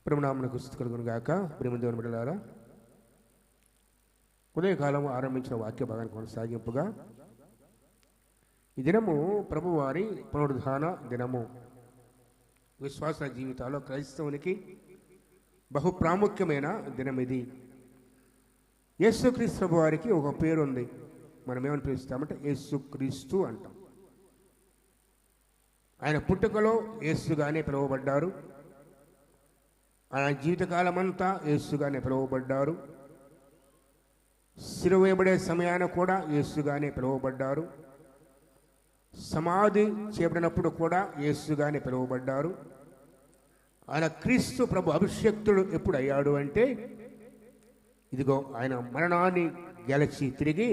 ప్రభునామమునకు స్తుతి కలుగును గాక. ప్రియమైన దేవుని బిడ్డలారా, ఉదయకాలం ఆరంభించిన వాక్య భాగాన్ని కొనసాగింపుగా ఈ దినము ప్రభువారి పునరుద్ధాన దినము. విశ్వాస జీవితాల్లో క్రైస్తవునికి బహు ప్రాముఖ్యమైన దినం ఇది. యేసుక్రీస్తు ప్రభు వారికి ఒక పేరు ఉంది. మనం ఏమని పిలుస్తామంటే యేసుక్రీస్తు అంటాం. ఆయన పుట్టుకలో యేసుగానే పిలువబడ్డారు. ఆయన జీవితకాలమంతా యేసుగానే పిలువబడ్డారు. సిలువ వేయబడే సమయాన కూడా యేసుగానే పిలువబడ్డారు. సమాధి చేయబడినప్పుడు కూడా యేసుగానే పిలువబడ్డారు. ఆయన క్రీస్తు ప్రభు అభిషేక్తుడు ఎప్పుడు అయ్యాడు అంటే, ఇదిగో ఆయన మరణాన్ని గెలిచి తిరిగి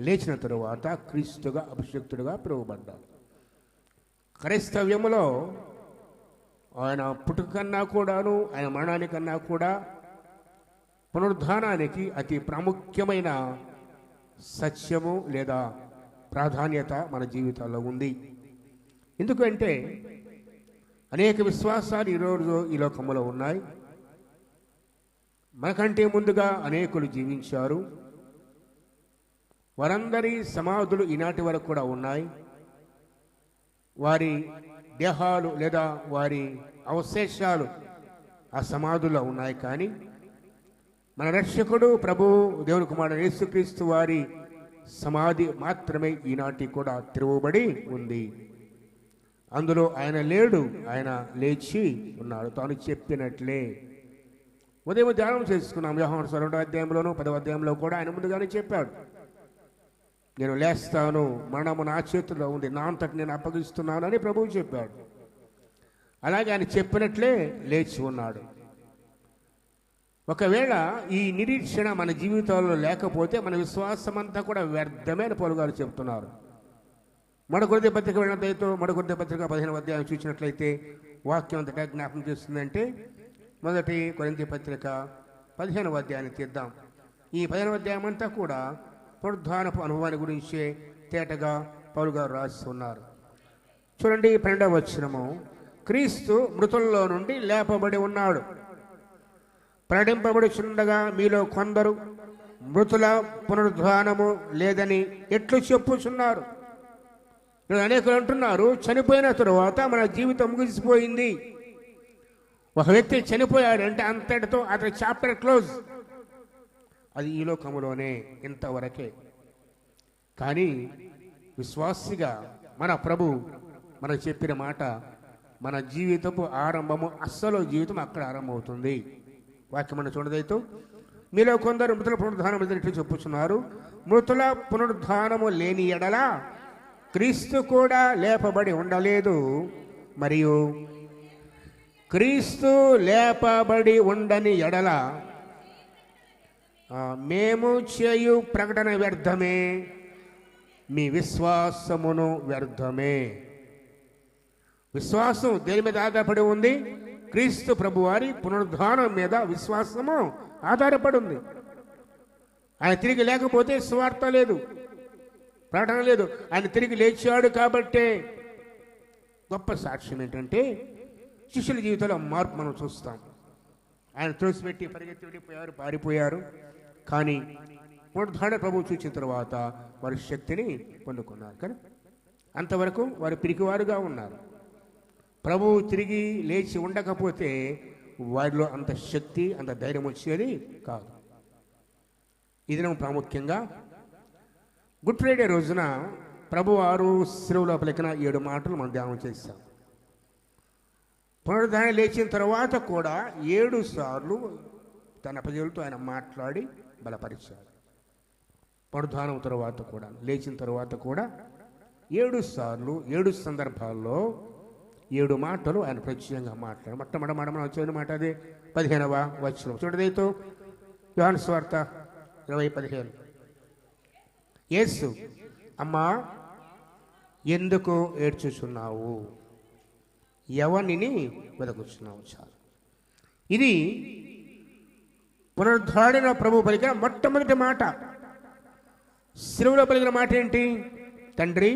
లేచిన తరువాత క్రీస్తుగా అభిషేక్తుడుగా పిలువబడ్డారు. క్రైస్తవ్యములో ఆయన పుట్టుక కన్నా కూడాను, ఆయన మరణానికన్నా కూడా పునరుద్ధానానికి అతి ప్రాముఖ్యమైన సత్యము లేదా ప్రాధాన్యత మన జీవితాల్లో ఉంది. ఎందుకంటే అనేక విశ్వాసాలు ఈరోజు ఈ లోకంలో ఉన్నాయి. మనకంటే ముందుగా అనేకులు జీవించారు. వారందరి సమాధులు ఈనాటి వరకు కూడా ఉన్నాయి. వారి దేహాలు లేదా వారి అవశేషాలు ఆ సమాధుల్లో ఉన్నాయి. కానీ మన రక్షకుడు ప్రభు దేవుని కుమారుడు యేసుక్రీస్తు వారి సమాధి మాత్రమే ఈనాటి కూడా తెరవబడి ఉంది. అందులో ఆయన లేడు, ఆయన లేచి ఉన్నాడు. తాను చెప్పినట్లే ఉదయం ధ్యానం చేసుకున్నాం. యోహాను 2వ అధ్యాయంలోను 10వ అధ్యాయంలో కూడా ఆయన ముందుగానే చెప్పాడు, నేను లేస్తాను, మరణము నా చేతిలో ఉంది, నా అంతటి నేను అప్పగిస్తున్నాను అని ప్రభువు చెప్పాడు. అలాగే ఆయన చెప్పినట్లే లేచి ఉన్నాడు. ఒకవేళ ఈ నిరీక్షణ మన జీవితాల్లో లేకపోతే మన విశ్వాసం అంతా కూడా వ్యర్థమే అని పౌలు గారు చెప్తున్నారు. మొదటి పత్రిక వెళ్ళినట్లయితే మొదటి పత్రిక 15వ అధ్యాయం చూసినట్లయితే వాక్యం అంతటా జ్ఞాపకం చేస్తుందంటే, మొదటి కొరింథీ పత్రిక 15వ అధ్యాయాన్ని తీద్దాం. ఈ 15వ అధ్యాయం అంతా కూడా పునరుద్ధానపు అనుభవాన్ని గురించే తేటగా పౌలు గారు రాస్తున్నారు. చూడండి 12వ వచనము, క్రీస్తు మృతుల్లో నుండి లేపబడి ఉన్నాడు, ప్రకటింపబడుచుండగా మీలో కొందరు మృతుల పునరుద్ధానము లేదని ఎట్లు చెప్పుచున్నారు. అనేకులు అంటున్నారు, చనిపోయిన తరువాత మన జీవితం ముగిసిపోయింది. ఒక వ్యక్తి చనిపోయాడంటే అంతటితో అతని చాప్టర్ క్లోజ్. అది ఈ లోకములోనే ఇంతవరకే. కానీ విశ్వాసిగా మన ప్రభు మనకు చెప్పిన మాట, మన జీవితపు ఆరంభము, అస్సలు జీవితం అక్కడ ఆరంభమవుతుంది. వాక్యం మనం చూడదైతే, మీలో కొందరు మృతుల పునరుద్ధానం ఎదురు చెప్పుచున్నారు. మృతుల పునరుద్ధానము లేని ఎడల క్రీస్తు కూడా లేపబడి ఉండలేదు, మరియు క్రీస్తు లేపబడి ఉండని ఎడల మేము చేయు ప్రకటన వ్యర్థమే, మీ విశ్వాసమును వ్యర్థమే. విశ్వాసం దేని మీద ఆధారపడి ఉంది? క్రీస్తు ప్రభువారి పునరుద్ధానం మీద విశ్వాసము ఆధారపడి ఉంది. ఆయన తిరిగి లేకపోతే సువార్త లేదు, ప్రకటన లేదు. ఆయన తిరిగి లేచాడు కాబట్టే గొప్ప సాక్ష్యం ఏంటంటే శిష్యుల జీవితంలో మార్పు మనం చూస్తాం. ఆయన త్రోసిపెట్టి పరిగెత్తి వెళ్ళిపోయారు, పారిపోయారు. కానీ పునరుద్ధాన ప్రభువు చూసిన తర్వాత వారి శక్తిని పొందుకున్నారు. కానీ అంతవరకు వారు పిరికివారుగా ఉన్నారు. ప్రభువు తిరిగి లేచి ఉండకపోతే వారిలో అంత శక్తి, అంత ధైర్యం వచ్చేది కాదు. ఇది ప్రాముఖ్యంగా గుడ్ ఫ్రైడే రోజున ప్రభువారు శిలువలో పలికిన 7 మాటలు మనం ధ్యానం చేస్తాం. పునరుద్ధాన లేచిన తర్వాత కూడా 7 సార్లు తన ప్రజలతో ఆయన మాట్లాడి బలపరిచాడు. పునరుద్ధానం తర్వాత కూడా, లేచిన తర్వాత కూడా 7 సార్లు 7 సందర్భాల్లో 7 మాటలు ఆయన ప్రత్యేకంగా మాట్లాడు. మొట్టమొదటి మనం వచ్చిన మాట అదే 15వ వచనం చూడదైతే, యోహాను సువార్త 20:15, యేసు, అమ్మా ఎందుకు ఏడ్చుచున్నావు, ఎవరిని వెదకుచున్నావు. చాలు. ఇది పునరుద్ధారణ ప్రభు పలికిన మొట్టమొదటి మాట. శిలువలో పలికిన మాట ఏంటి? తండ్రి,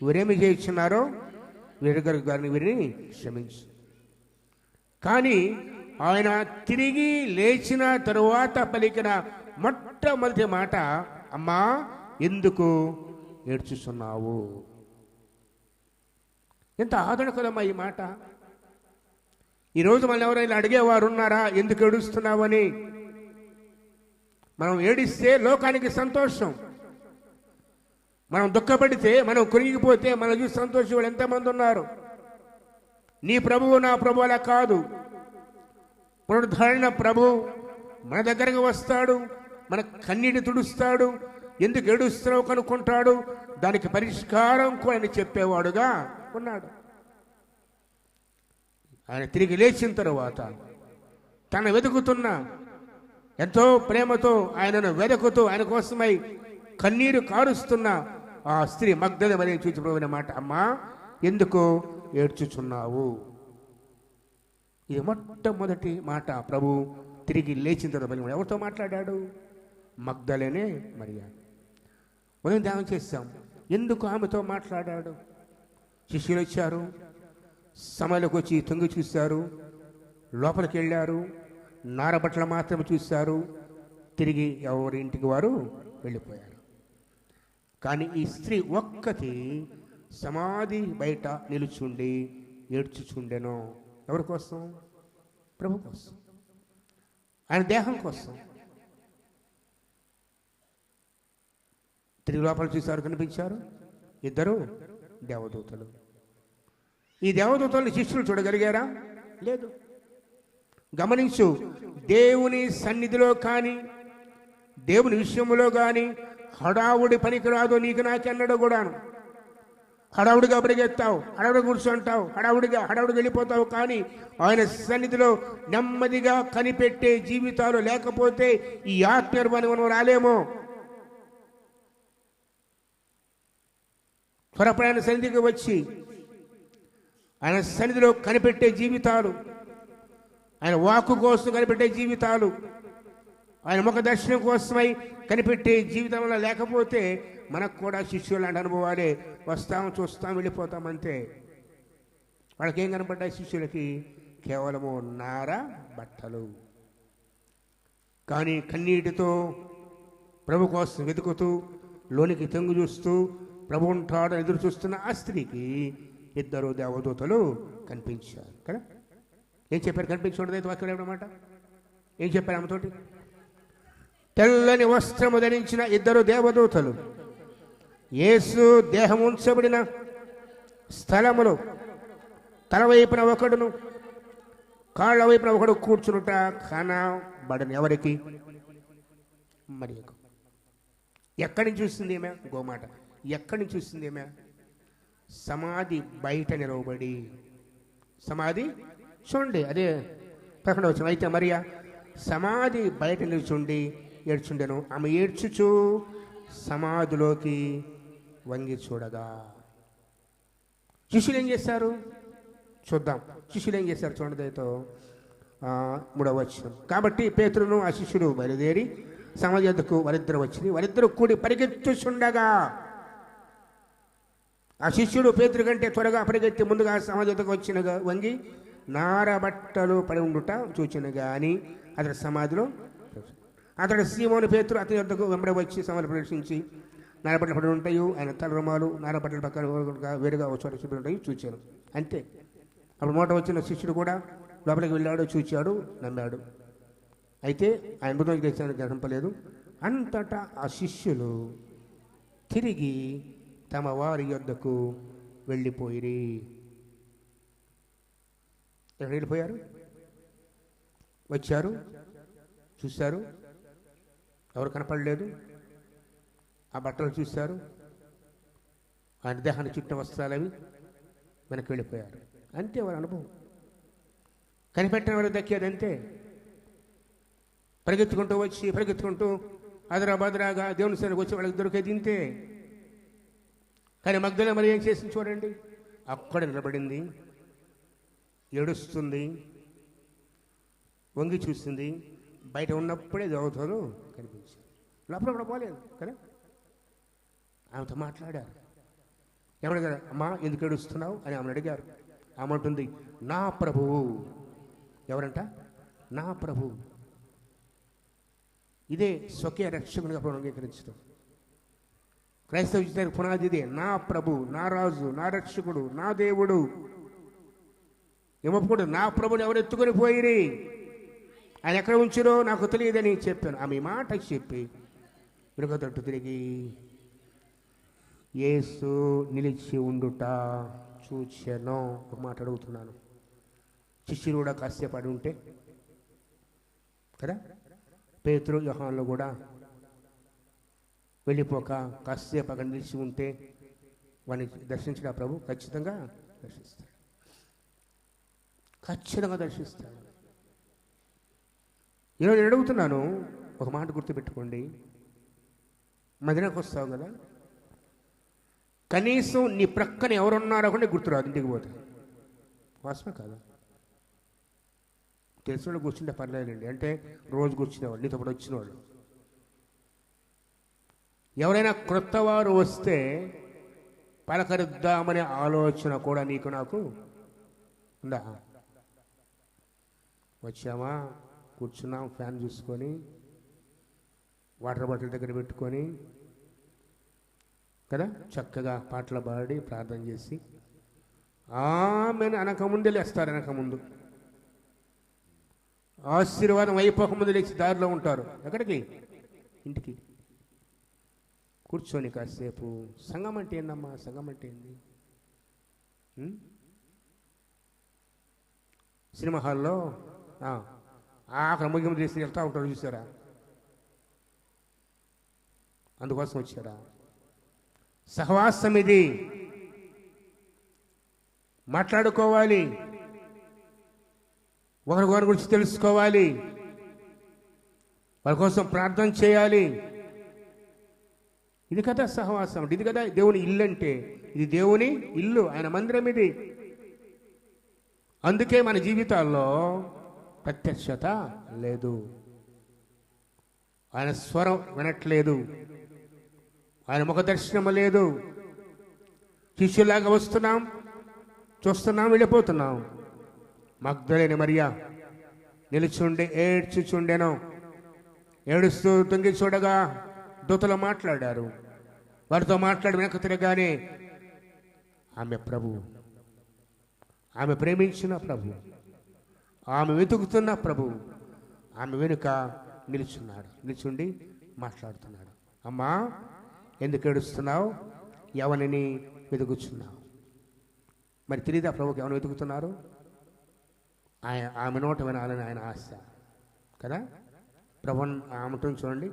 వీరేమి చేయుచున్నారో వీరి గారిని వీరిని క్షమించు. కానీ ఆయన తిరిగి లేచిన తరువాత పలికిన మొట్టమొదటి మాట, అమ్మా ఎందుకు ఏడ్చుస్తున్నావు? ఎంత ఆదరణకరమా ఈ మాట. ఈరోజు మనం ఎవరైనా అడిగేవారు ఉన్నారా ఎందుకు ఏడుస్తున్నావని? మనం ఏడిస్తే లోకానికి సంతోషం, మనం దుఃఖపడితే, మనం కురిగిపోతే మనం చూసి సంతోషించే ఎంతమంది ఉన్నారు. నీ ప్రభువు నా ప్రభు అలా కాదు. పునరుద్ధరణ ప్రభు మన దగ్గరకు వస్తాడు, మన కన్నీటి తుడుస్తాడు, ఎందుకు ఏడుస్తున్నావు కనుక్కుంటాడు, దానికి పరిష్కారం కూడా చెప్పేవాడుగా ఉన్నాడు. ఆయన తిరిగి లేచిన తరువాత తను వెతుకుతున్న, ఎంతో ప్రేమతో ఆయనను వెతుకుతూ ఆయన కోసమై కన్నీరు కారుస్తున్న ఆ స్త్రీ మగ్దల మరియు చూచిపోయిన మాట, అమ్మా ఎందుకు ఏడ్చుచున్నావు? ఇది మొట్టమొదటి మాట ప్రభు తిరిగి లేచిన తర్వాత ఎవరితో మాట్లాడాడు? మగ్దలేనే మరియా. ఉదయం ధ్యానం చేస్తాం, ఎందుకు ఆమెతో మాట్లాడాడు? శిష్యులు వచ్చారు, సమయంలోకి వచ్చి తొంగి చూశారు, లోపలికి వెళ్ళారు, నారబట్టలు మాత్రమే చూశారు, తిరిగి ఎవరి ఇంటికి వారు వెళ్ళిపోయారు. కానీ ఈ స్త్రీ ఒక్కటి సమాధి బయట నిలుచుండి ఏడ్చుచుండెను. ఎవరి కోసం? ప్రభు కోసం, ఆయన దేహం కోసం. తిరిగి లోపల చూశారు, కనిపించారు ఇద్దరు దేవదూతలు. ఈ దేవదూతల్ని శిష్యులు చూడగలిగారా? లేదు. గమనించు, దేవుని సన్నిధిలో కానీ దేవుని విషయంలో కానీ హడావుడి పనికిరాదు నీకు నాకెన్నడూ కూడాను. హడావుడిగా పరిగెత్తావు, హడావుడి కూర్చుంటావు, హడావుడిగా వెళ్ళిపోతావు. కానీ ఆయన సన్నిధిలో నెమ్మదిగా కనిపెట్టే జీవితాలు లేకపోతే ఈ ఆత్మీయమని మనం రాలేమో. త్వరపడి సన్నిధికి వచ్చి ఆయన సన్నిధిలో కనిపెట్టే జీవితాలు, ఆయన వాక్కు కోసం కనిపెట్టే జీవితాలు, ఆయన ముఖ దర్శనం కోసమై కనిపెట్టే జీవితంలో లేకపోతే మనకు కూడా శిష్యులు లాంటి అనుభవాలే. వస్తాం, చూస్తాం, వెళ్ళిపోతాం అంతే. వాళ్ళకి ఏం కనపడ్డాయి? శిష్యులకి కేవలము నార బట్టలు. కానీ కన్నీటితో ప్రభు కోసం వెతుకుతూ, లోనికి తెంగు చూస్తూ, ప్రభు ఉంటాడు ఎదురు చూస్తున్న ఆ స్త్రీకి ఇద్దరు దేవదూతలు కనిపించారు కదా. ఏం చెప్పారు? కనిపించకూడదు వాక్యం అన్నమాట. ఏం చెప్పారు ఆమెతోటి? తెల్లని వస్త్రము ధరించిన ఇద్దరు దేవదూతలు యేసు దేహం ఉంచబడిన స్థలములో తల వైపున ఒకడును కాళ్ళ వైపున ఒకడు కూర్చునుట కనబడని. ఎవరికి? మరియకు. ఎక్కడి నుంచి చూస్తుంది ఏమే? గోమాట. ఎక్కడి నుంచి చూస్తుంది ఏమే? సమాధి బయట నిలవబడి. సమాధి చూడండి, అదే ప్రకటన వచ్చిన. అయితే మరియా సమాధి బయట నిల్చుండి ఏడ్చుండెను. ఆమె ఏడ్చుచు సమాధిలోకి వంగి చూడగా. శిష్యులు ఏం చేశారు చూద్దాం. శిష్యులు ఏం చేశారు చూడండి. దయతో 3వ వచనం. కాబట్టి పేతురును ఆ శిష్యుడు బయలుదేరి సమాధి వద్దకు వారిద్దరు వచ్చింది. వారిద్దరు కూడి పరిగెత్తుచుండగా, ఆ శిష్యుడు పేతురు కంటే త్వరగా పరిగెత్తి ముందుగా సమాధి వద్దకు వచ్చినగా వంగి నారబట్టలు పడి ఉండుట చూచిన గాని అతడు సమాధిలో. అతడు సీమోను పేతురు అతని వద్దకు వెంబడి వచ్చి సమాధి ప్రదర్శించి నారబట్టలు పడి ఉంటాయి, ఆయన తల రుమాలు నారబట్టల పక్కన వేరుగా చోట చూపి ఉంటాయి చూచాను అంతే. అప్పుడు మూట వచ్చిన శిష్యుడు కూడా లోపలికి వెళ్ళాడు, చూచాడు, నమ్మాడు. అయితే ఆయన మృతం చేశాను గమనింపలేదు. అంతటా ఆ శిష్యులు తిరిగి తమ వారి యొద్దకు వెళ్ళిపోయిరి. ఎక్కడ వెళ్ళిపోయారు? వచ్చారు, చూశారు, ఎవరు కనపడలేదు. ఆ బట్టలు చూశారు, ఆయన దేహాన్ని చుట్టిన వస్త్రాలు అవి వెనక్కి వెళ్ళిపోయారు. అంతే వారి అనుభవం. కనిపెట్టిన వారు దక్కేది అంతే. పరిగెత్తుకుంటూ వచ్చి పరిగెత్తుకుంటూ అదరాబదరాగా దేవుని సన్నిధికి వచ్చి వాళ్ళకి దొరికేది ఇంతే. కానీ మగ్దల మరి ఏం చేసింది చూడండి. అక్కడ నిలబడింది, ఏడుస్తుంది, వంగి చూస్తుంది. బయట ఉన్నప్పుడే దేవతలు కనిపించారు. లోపల కూడా పోలేదు కదా. ఆమెతో మాట్లాడారు. ఏమడిగారు? అమ్మా ఎందుకు ఏడుస్తున్నావు అని ఆమెను అడిగారు. ఆమె అంటుంది, నా ప్రభువు. ఎవరంట? నా ప్రభు. ఇదే స్వకీయ రక్షకునిగా ప్రభువును అంగీకరించడం. క్రైస్తవ జీవితానికి పునాది ఇదే. నా ప్రభు, నా రాజు, నా రక్షకుడు, నా దేవుడు. ఏమప్పుడు నా ప్రభుని ఎవరు ఎత్తుకొని పోయిరి, ఆయన ఎక్కడ ఉంచిరో నాకు తెలియదని చెప్పాను. ఆమె మాట చెప్పి వెనుక తట్టు తిరిగి యేసు నిలిచి ఉండుట చూచెను. ఒక మాట అడుగుతున్నాను, శిష్యులు కూడా కాసేపు పడి ఉంటే కదా, పేతురు యోహానులు కూడా వెళ్ళిపోక కాసేపు అక్కడ నిలిచి ఉంటే వాడిని దర్శించిన ప్రభు ఖచ్చితంగా దర్శిస్తాడు, ఖచ్చితంగా దర్శిస్తాడు. ఈరోజు నేను అడుగుతున్నాను, ఒక మాట గుర్తుపెట్టుకోండి. మదినకు వస్తావు కదా, కనీసం నీ ప్రక్కన ఎవరున్నారో కూడా గుర్తురాదు ఇంటికి పోతే. వాస్తవం కాదా? తెలిసిన వాళ్ళు కూర్చుంటే పర్లేదండి, అంటే రోజు కూర్చునేవాళ్ళు, నీతో పాటు వచ్చినవాళ్ళు. ఎవరైనా క్రొత్త వారు వస్తే పలకరిద్దామనే ఆలోచన కూడా నీకు నాకు ఉందా? వచ్చామా, కూర్చున్నాం, ఫ్యాన్ చూసుకొని, వాటర్ బాటిల్ దగ్గర పెట్టుకొని కదా, చక్కగా పాటలు పాడి ప్రార్థన చేసి ఆమెను అనకముందే లేస్తారు. అనకముందు ఆశీర్వాదం అయిపోకముందు లేచి దారిలో ఉంటారు. ఎక్కడికి? ఇంటికి. కూర్చొని కాసేపు సంఘం అంటే ఏందమ్మా, సంఘం అంటే ఏంది? సినిమా హాల్లో అక్కడ ముగింపు చేసి వెళ్తూ ఉంటారు, చూసారా? అందుకోసం వచ్చారా? సహవాసం ఇది. మాట్లాడుకోవాలి, ఒకరి గురించి తెలుసుకోవాలి, వాళ్ళ కోసం ప్రార్థన చేయాలి. ఇది కదా సహవాసం, ఇది కదా దేవుని ఇల్లు అంటే. ఇది దేవుని ఇల్లు, ఆయన మందిరం ఇది. అందుకే మన జీవితాల్లో ప్రత్యక్షత లేదు, ఆయన స్వరం వినట్లేదు, ఆయన ముఖ దర్శనం లేదు. శిష్యులాగా వస్తున్నాం, చూస్తున్నాం, వెళ్ళిపోతున్నాం. మగ్దలేని మరియా నిలుచుండి ఏడ్చుచుండెను. ఏడుస్తూ తొంగి చూడగా దూతలు మాట్లాడారు. వారితో మాట్లాడి వెనక్కి తిరగానే ఆమె ప్రభు, ఆమె ప్రేమించిన ప్రభు, ఆమె వెతుకుతున్న ప్రభు ఆమె వెనుక నిలుచున్నాడు. నిలుచుండి మాట్లాడుతున్నాడు. అమ్మా, ఎందుకు ఏడుస్తున్నావు? ఎవరిని వెతుకుతున్నావు? మరి తెలియదా ప్రభుకి ఎవరు వెతుకుతున్నారు? ఆమె నోట వినాలని ఆయన ఆశ కదా. ప్రభు ఆమెటం చూడండి.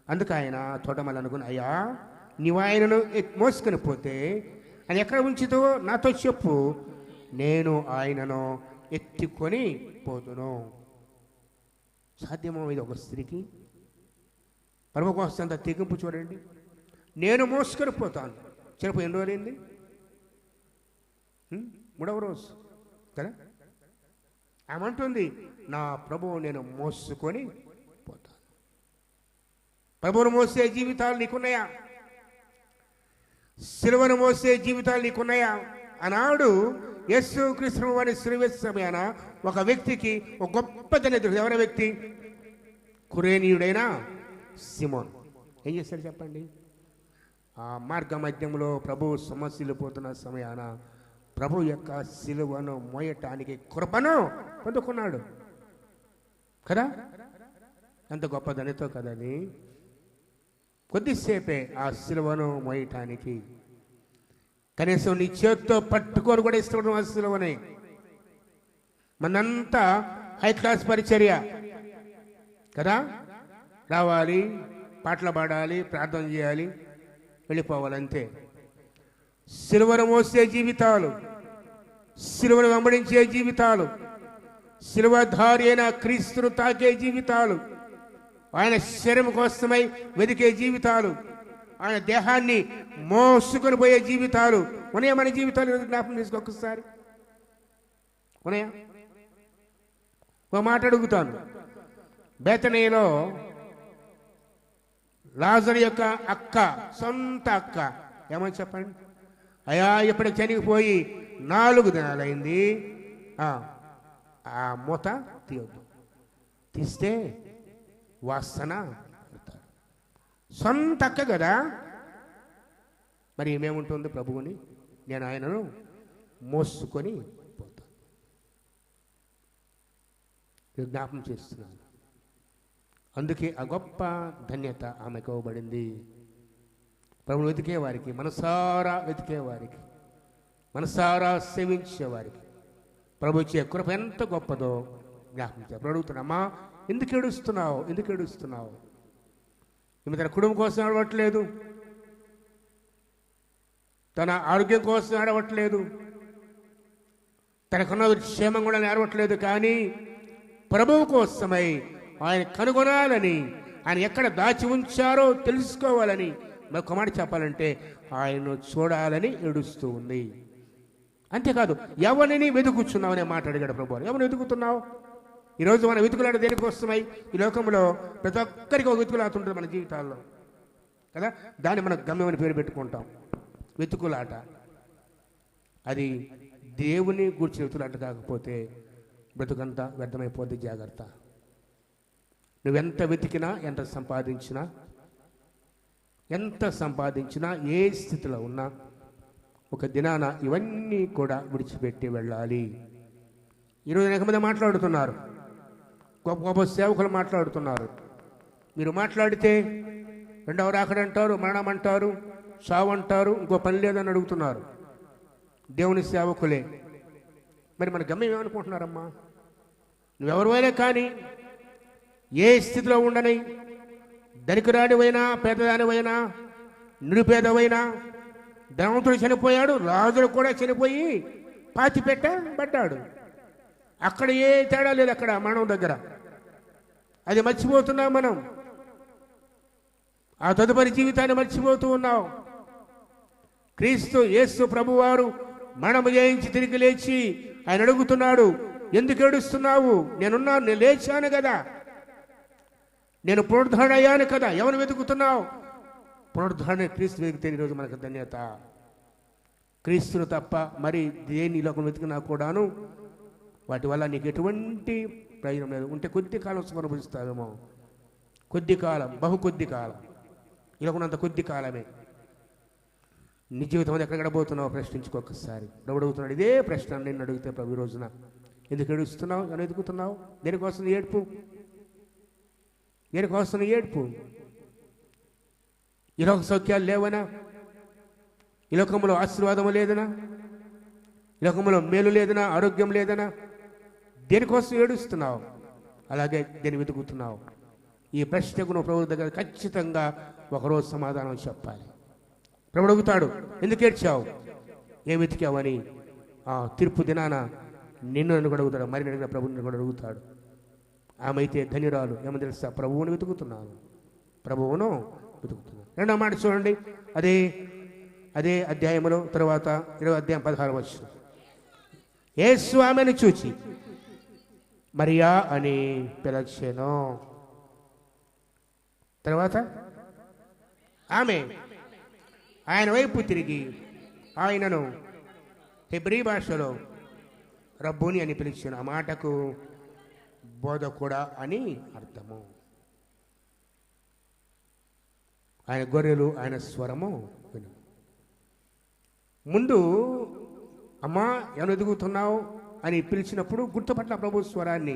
అందుకు ఆయన తోటమల్లి అనుకుని, అయ్యా నీవు ఆయనను మోసుకొని పోతే ఆయన ఎక్కడ ఉంచుతో నాతో చెప్పు, నేను ఆయనను ఎత్తుకొని పోతును. సాధ్యమో ఇది ఒక స్త్రీకి? ప్రభు కోసం అంత తెగింపు చూడండి. నేను మోసుకొని పోతాను. చిరపు ఎన్ని రోజులైంది? 3వ రోజు కదా. ఆమె అంటుంది, నా ప్రభువు నేను మోసుకొని పోతాను. ప్రభువును మోసే జీవితాలు నీకున్నాయా? సిలువను మోసే జీవితాలు నీకున్నాయా? ఆనాడు యేసు క్రీస్తు వారి సిలువ సమయాన ఒక వ్యక్తికి ఒక గొప్ప దరిద్రుడు. ఎవరి వ్యక్తి? కురేనీయుడైన సిమోన్. ఏం చేశాడు చెప్పండి? ఆ మార్గ మధ్యంలో ప్రభు సమస్యలు పోతున్న సమయాన ప్రభు యొక్క సిలువను మోయటానికి కృపను పొందుకున్నాడు కదా. అంత గొప్ప దనితో కదని కొద్దిసేపే ఆ సిలువను మోయటానికి కనీసం నీ చేత్తో పట్టుకొని కూడా ఇష్టపడడం ఆ సిలువని. మనంతా హై క్లాస్ పరిచర్య కదా. రావాలి, పాటలు పాడాలి, ప్రార్థన చేయాలి, వెళ్ళిపోవాలంతే. సిలువను మోసే జీవితాలు, సిలువను వెంబడించే జీవితాలు, సిలువధారి అయిన క్రీస్తును తాకే జీవితాలు, ఆయన శరీరం కోసమై వెతికే జీవితాలు, ఆయన దేహాన్ని మోసుకొని పోయే జీవితాలు ఉన్నాయా? మన జీవితాలు జ్ఞాపకం చేసుకో ఒక్కసారి. ఉన్నాయా? ఒక మాట అడుగుతాను. బేతనీలో లాజరు యొక్క అక్క, సొంత అక్క ఏమని చెప్పండి? అయ్యా ఇప్పటికి చనిపోయి 4 దినాలైంది, ఆ మూత తీయొద్దు. తీస్తే వాసన పడతాడు. సొంత అక్క కదా, మరి ఏమేముంటుంది ప్రభువుని, నేను ఆయనను మోసుకొని పోతాను. జ్ఞాపం చేస్తున్నాను. అందుకే ఆ గొప్ప ధన్యత ఆమెకు ఇవ్వబడింది. ప్రభువును వెతికేవారికి, మనసారా వెతికేవారికి, మనసారా సేవించేవారికి ప్రభు ఇచ్చే కృప ఎంత గొప్పదో జ్ఞాపకం అడుగుతున్నా. ఎందుకు ఏడుస్తున్నావు, ఎందుకు ఏడుస్తున్నావు? ఈమె తన కుటుంబం కోసం ఏడవట్లేదు, తన ఆరోగ్యం కోసం ఏడవట్లేదు, తనకున్న క్షేమం కూడా ఏడవట్లేదు. కానీ ప్రభువు కోసమై ఆయన కనుగొనాలని, ఆయన ఎక్కడ దాచి ఉంచారో తెలుసుకోవాలని, మరొక మాట చెప్పాలంటే ఆయన్ను చూడాలని ఏడుస్తూ ఉంది. అంతేకాదు, ఎవరిని వెతుకుతున్నావు అనే మాట అడిగాడు ప్రభు. ఎవరిని వెతుకుతున్నావు? ఈరోజు మన వెతుకులాట దేనికోసమై? ఈ లోకంలో ప్రతి ఒక్కరికి ఒక వెతుకులాట ఉంటుంది మన జీవితాల్లో కదా. దాన్ని మనం గమ్యమని పేరు పెట్టుకుంటాం, వెతుకులాట. అది దేవుని గూర్చిన వెతుకులాట కాకపోతే బ్రతుకంతా వ్యర్థమైపోద్ది. జాగ్రత్త. నువ్వెంత వెతికినా, ఎంత సంపాదించినా, ఏ స్థితిలో ఉన్నా ఒక దినాన ఇవన్నీ కూడా విడిచిపెట్టి వెళ్ళాలి. ఈరోజు అనేక మంది మాట్లాడుతున్నారు, గొప్ప గొప్ప సేవకులు మాట్లాడుతున్నారు. మీరు మాట్లాడితే రెండవ రాకడంటారు, మరణం అంటారు, చావు అంటారు, ఇంకో పని లేదని అడుగుతున్నారు. దేవుని సేవకులే. మరి మన గమ్యం ఏమనుకుంటున్నారమ్మా? నువ్వెవరివైనా కానీ, ఏ స్థితిలో ఉండని, ధనికురాడివైనా, పేదదానివైనా, నిరుపేదవైనా, ధనవంతుడు చనిపోయాడు, రాజులు కూడా చనిపోయి పాతిపెట్టబడ్డాడు. అక్కడ ఏ తేడా లేదు. అక్కడ మరణం దగ్గర అది మర్చిపోతున్నాం మనం. ఆ తదుపరి జీవితాన్ని మర్చిపోతూ ఉన్నాం. క్రీస్తు యేసు ప్రభువారు మరణము జయించి తిరిగి లేచి ఆయన అడుగుతున్నాడు, ఎందుకు ఏడుస్తున్నావు? నేనున్నాను, నేను లేచాను కదా, నేను పునరుద్ధరణ అయ్యాను కదా, ఎవరు వెతుకుతున్నావు? పునరుద్ధరణ క్రీస్తు వెతికితే ఈరోజు మనకు ధన్యత. క్రీస్తును తప్ప మరి దేని లోకం వెతికినా కూడాను వాటి వల్ల నీకు ఎటువంటి ప్రయోజనం లేదు. ఉంటే కొద్ది కాలం సుఖం అనుభవిస్తావేమో, కొద్ది కాలం, కొద్ది కాలం, ఇలాకున్నంత కొద్ది కాలమే. నీ జీవితం ఎక్కడ గడబోతున్నావు ప్రశ్నించుకోకసారి. ప్రభు అడుగుతున్నాడు ఇదే ప్రశ్న. నేను అడిగితే ప్రభు ఈ రోజున ఎందుకు ఏడుస్తున్నావు, అని ఎదుగుతున్నావు? దేనికోసం ఏడుపు? దేనికోసం ఏడుపు? ఈ లోక సౌఖ్యాలు లేవనా? ఈ లోకంలో ఆశీర్వాదం లేదనా? ఈ లోకంలో మేలు లేదనా? ఆరోగ్యం లేదనా? దేనికోసం ఏడుస్తున్నావు? అలాగే దేని వెతుకుతున్నావు? ఈ ప్రశ్నకు నువ్వు ప్రభు దగ్గర ఖచ్చితంగా ఒకరోజు సమాధానం చెప్పాలి. ప్రభు అడుగుతాడు, ఎందుకు ఏడ్చావు, ఏం వెతికావని. తీర్పు దినాన నిన్ను కూడా అడుగుతాడు, మరి అడిగిన ప్రభుని కూడా అడుగుతాడు. ఆమె అయితే ధన్యురాలు. ఏమని తెలుసా? ప్రభువును వెతుకుతున్నాను, ప్రభువును వెతుకుతున్నాను. రెండో మాట చూడండి, అదే అధ్యాయంలో తర్వాత 20వ అధ్యాయం 16వ వచనం. యేసు ఆమెను చూచి మరియా అని పిలిచెను. తర్వాత ఆమె ఆయన వైపు తిరిగి ఆయనను హెబ్రీ భాషలో రబ్బుని అని పిలిచాను. ఆ మాటకు బోధకుడా అని అర్థము. ఆయన గొర్రెలు ఆయన స్వరము విను. ముందు అమ్మా ఏమైనా ఎదుగుతున్నావు అని పిలిచినప్పుడు గుర్తుపట్ల ప్రభు స్వరాన్ని.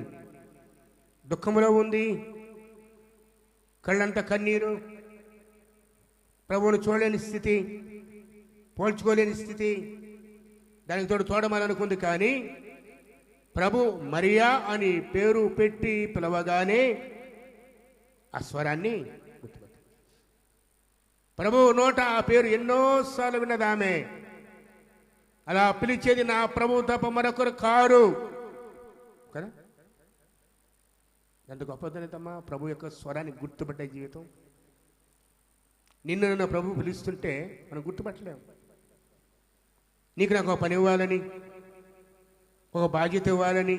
దుఃఖంలో ఉంది, కళ్ళంతా కన్నీరు, ప్రభువును చూడలేని స్థితి, పోల్చుకోలేని స్థితి, దానికి తోడు చూడమనుకుంది. కానీ ప్రభు మరియా అని పేరు పెట్టి పిలవగానే ఆ స్వరాన్ని గుర్తుపట్టింది. ప్రభు నోట ఆ పేరు ఎన్నోసార్లు విన్నదామే. అలా పిలిచేది నా ప్రభు తప్ప మరొకరు కారు కదా. ఎంత గొప్పదనేతమ్మా ప్రభు యొక్క స్వరాన్ని గుర్తుపట్టే జీవితం. నిన్ను ప్రభు పిలుస్తుంటే మనం గుర్తుపట్టలేము. నీకు నాకు ఒక పని ఇవ్వాలని, ఒక బాధ్యత ఇవ్వాలని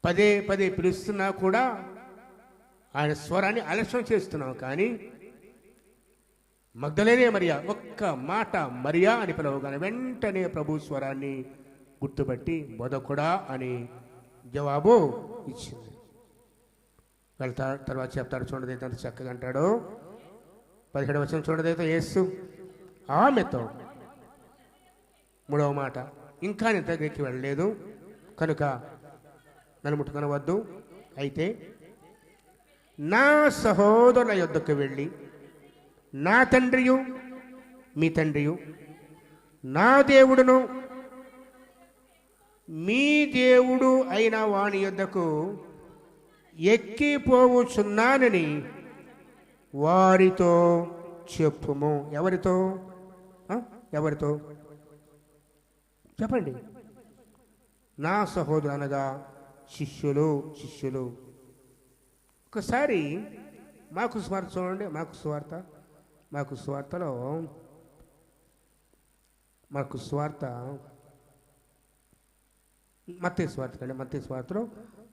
పదే పదే పిలుస్తున్నా కూడా ఆయన స్వరాన్ని ఆలస్యం చేస్తున్నావు. కానీ మగ్దలేనే మరియా ఒక్క మాట మరియా అని పిలవగానే వెంటనే ప్రభు స్వరాన్ని గుర్తుపట్టి బోధకుడా అని జవాబు ఇచ్చింది. వెళ్తా తర్వాత చెప్తాడు చూడండి, ఎంత చక్కగా అంటాడు. 17వ వచనం చూడదైతే యేసు ఆమెతో, 3వ మాట, ఇంకా నేను దగ్గరికి వెళ్ళలేదు కనుక నన్ను ముట్టుకొనవద్దు. అయితే నా సహోదరుల యొద్దకు వెళ్ళి నా తండ్రియు మీ తండ్రియు, నా దేవుడును మీ దేవుడు అయిన వాని యొద్దకు ఎక్కిపోవుచున్నానని వారితో చెప్పుము. ఎవరితో? ఎవరితో చెప్పండి. నా సహోదరు అనగా శిష్యులు. ఒకసారి మాకు స్వార్థ చూడండి, మాకు స్వార్థలో మత్తయి స్వార్థలో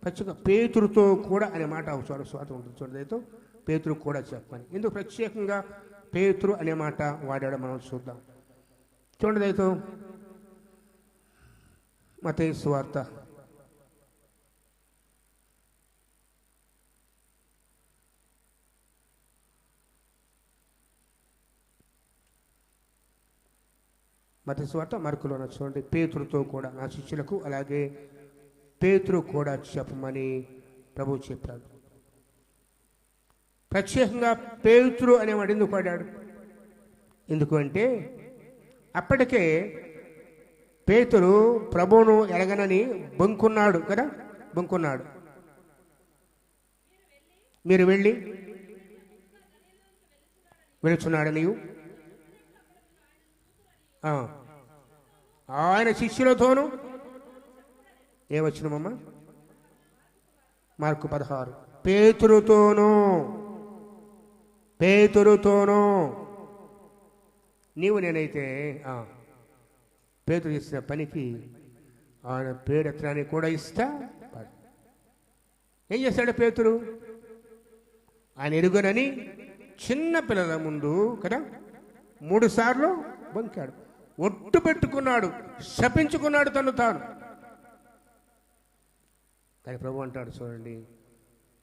ప్రత్యేకంగా పేతురుతో కూడా అనే మాట స్వార్థం ఉంటుంది చూడదైతే పేతురు కూడా చెప్పని. ఎందుకు ప్రత్యేకంగా పేతురు అనే మాట వాడాడో మనం చూద్దాం. చూడదైతే మత్తయి సువార్త 1 మార్కులోన చూడండి. పేతురుతో కూడా నా శిష్యులకు అలాగే పేతురు కూడా చెప్పమని ప్రభువు చెప్పాడు. ప్రత్యేకంగా పేతురు అనేవాడు ఎందుకు వాడాడు? ఎందుకు అంటే అప్పటికే పేతురు ప్రభువును ఎరగనని బొంకున్నాడు కదా, బొంకున్నాడు. మీరు వెళ్ళి వెళుచున్నాడని ఆయన శిష్యులతోనూ ఏమొచ్చినమ్మా? మార్కు 16. పేతురుతోనూ నీవు నేనైతే పేతురు చేసిన పనికి ఆయన పేరెత్తనాన్ని కూడా ఇస్తా. ఏం చేస్తాడు పేతురు? ఆయన ఎరుగనని చిన్న పిల్లల ముందు కదా 3 సార్లు బొంకాడు, ఒట్టు పెట్టుకున్నాడు, శపించుకున్నాడు తను తాను. కానీ ప్రభు అంటాడు చూడండి,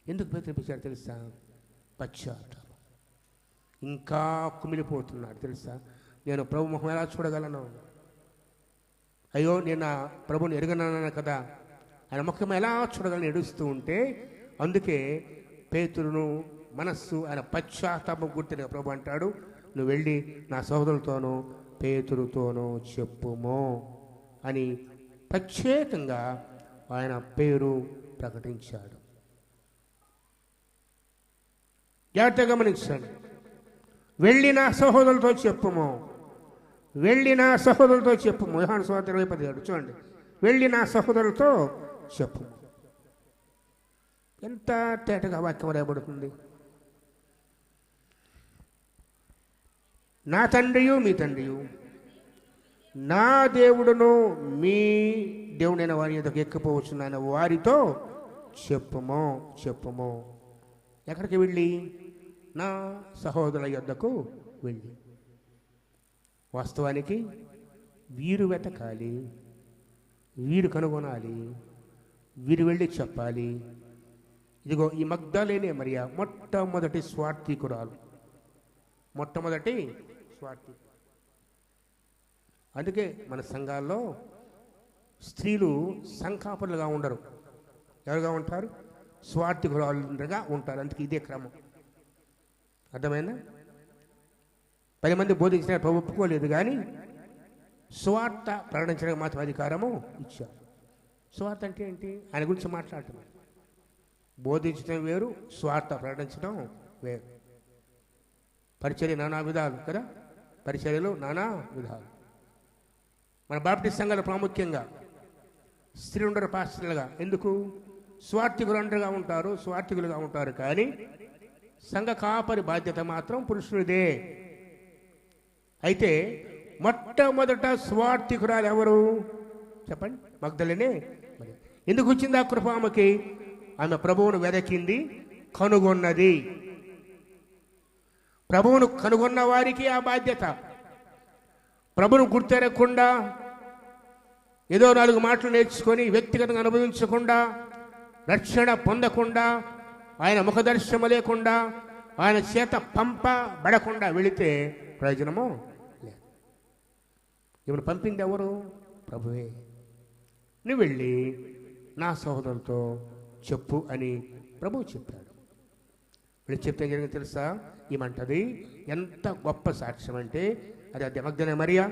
ఎందుకు పేతురు తెలుసా? పశ్చాత్తాపం. ఇంకా కుమిలిపోతున్నాడు తెలుసా. నేను ప్రభు మొహం ఎలా చూడగలను? అయ్యో నేను నా ప్రభుని ఎరగనన్నాను కదా, ఆయన ముఖం ఎలా చూడగలను ఏడుస్తూ ఉంటే, అందుకే పేతురును మనస్సు ఆయన పశ్చాత్తాపం గుర్తిన ప్రభు అంటాడు, నువ్వు వెళ్ళి నా సహోదరులతోనూ పేతురుతోనూ చెప్పుము అని ప్రత్యేకంగా ఆయన పేరు ప్రకటించాడు. జాగ్రత్తగా గమనించండి. వెళ్ళి నా సహోదరులతో చెప్పుము, వెళ్ళి నా సహోదరులతో చెప్పుము. యోహాను సువార్త 20:17 చూడండి. వెళ్ళి నా సహోదరులతో చెప్పుము. ఎంత తేటగా వాక్యం రాయబడుతుంది. నా తండ్రియు మీ తండ్రియు, నా దేవుడును మీ దేవుడైన వారి యొద్దకు ఎక్కిపోవచ్చున్నాయన వారితో చెప్పుము. ఎక్కడికి వెళ్ళి? నా సహోదరుల యొద్దకు వెళ్ళి. వాస్తవానికి వీరు వెతకాలి, వీరు కనుగొనాలి, వీరు వెళ్ళి చెప్పాలి. ఇదిగో ఈ మగ్దలేనే మరియా మొట్టమొదటి స్వార్థికురాలు, మొట్టమొదటి స్వార్థి. అందుకే మన సంఘాల్లో స్త్రీలు సంకాపరులుగా ఉండరు. ఎవరుగా ఉంటారు? స్వార్థికురాలుగా ఉంటారు. అందుకే ఇదే క్రమం. అర్థమైందా? 10 మంది బోధించిన ప్రభు ఒప్పుకోలేదు, కానీ స్వార్థ ప్రకటించడానికి మాత్రం అధికారము ఇచ్చారు. స్వార్థ అంటే ఏంటి? ఆయన గురించి మాట్లాడటం. బోధించడం వేరు, స్వార్థ ప్రకటించడం వేరు. పరిచర్య నానా విధాలు కదా, పరిచర్యలు నానా విధాలు. మన బాప్టిస్ట్ సంఘాలు ప్రాముఖ్యంగా స్త్రీ ఉండరు పాస్టర్లుగా. ఎందుకు? స్వార్థికులుగా ఉంటారు, కానీ సంఘ కాపరి బాధ్యత మాత్రం పురుషుడిదే. అయితే మొట్టమొదట స్వార్థికురాలు ఎవరు చెప్పండి? మగ్దలేనే. ఎందుకు వచ్చింది ఆ కృప ఆమెకి? ఆమె ప్రభువును వెదకింది, కనుగొన్నది. ప్రభువును కనుగొన్న వారికి ఆ బాధ్యత. ప్రభువును గుర్తెరగకుండా ఏదో 4 మాటలు నేర్చుకొని వ్యక్తిగతంగా అనుభవించకుండా రక్షణ పొందకుండా, ఆయన ముఖదర్శనము లేకుండా, ఆయన చేత పంపబడకుండా వెళితే ప్రయోజనము లేదు. ఈమెను పంపింది ఎవరు? ప్రభువే. నువ్వు వెళ్ళి నా సహోదరులతో చెప్పు అని ప్రభువు చెప్పాడు. వీళ్ళు చెప్తే జరిగింది తెలుసా? ఏమంటది? ఎంత గొప్ప సాక్ష్యం అంటే, అది మగ్దలేనే మరియా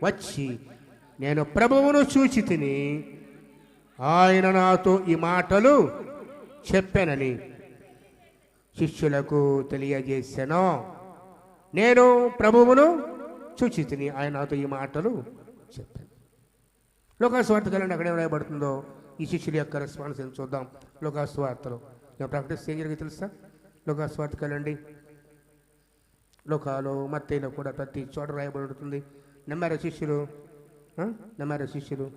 వచ్చి, నేను ప్రభువును చూచి తిని ఆయన నాతో ఈ మాటలు చెప్పానని శిష్యులకు తెలియజేశాను. నేను ప్రభువును చూచి తిని ఆయన నాతో ఈ మాటలు చెప్పాను. లోకాసువార్త కలండి, అక్కడ ఏం రాయబడుతుందో ఈ శిష్యుల యొక్క రెస్పాన్స్ ఏం చూద్దాం. లోకాసువార్తలో నేను ప్రకటిస్తే ఏం జరిగింది తెలుసా? లోకాసువార్త కలండి, లోకాలో మత్తయిలో కూడా ప్రతి చోట రాయబడుతుంది. నమ్మారా శిష్యులు? నమ్మారా శిష్యులు?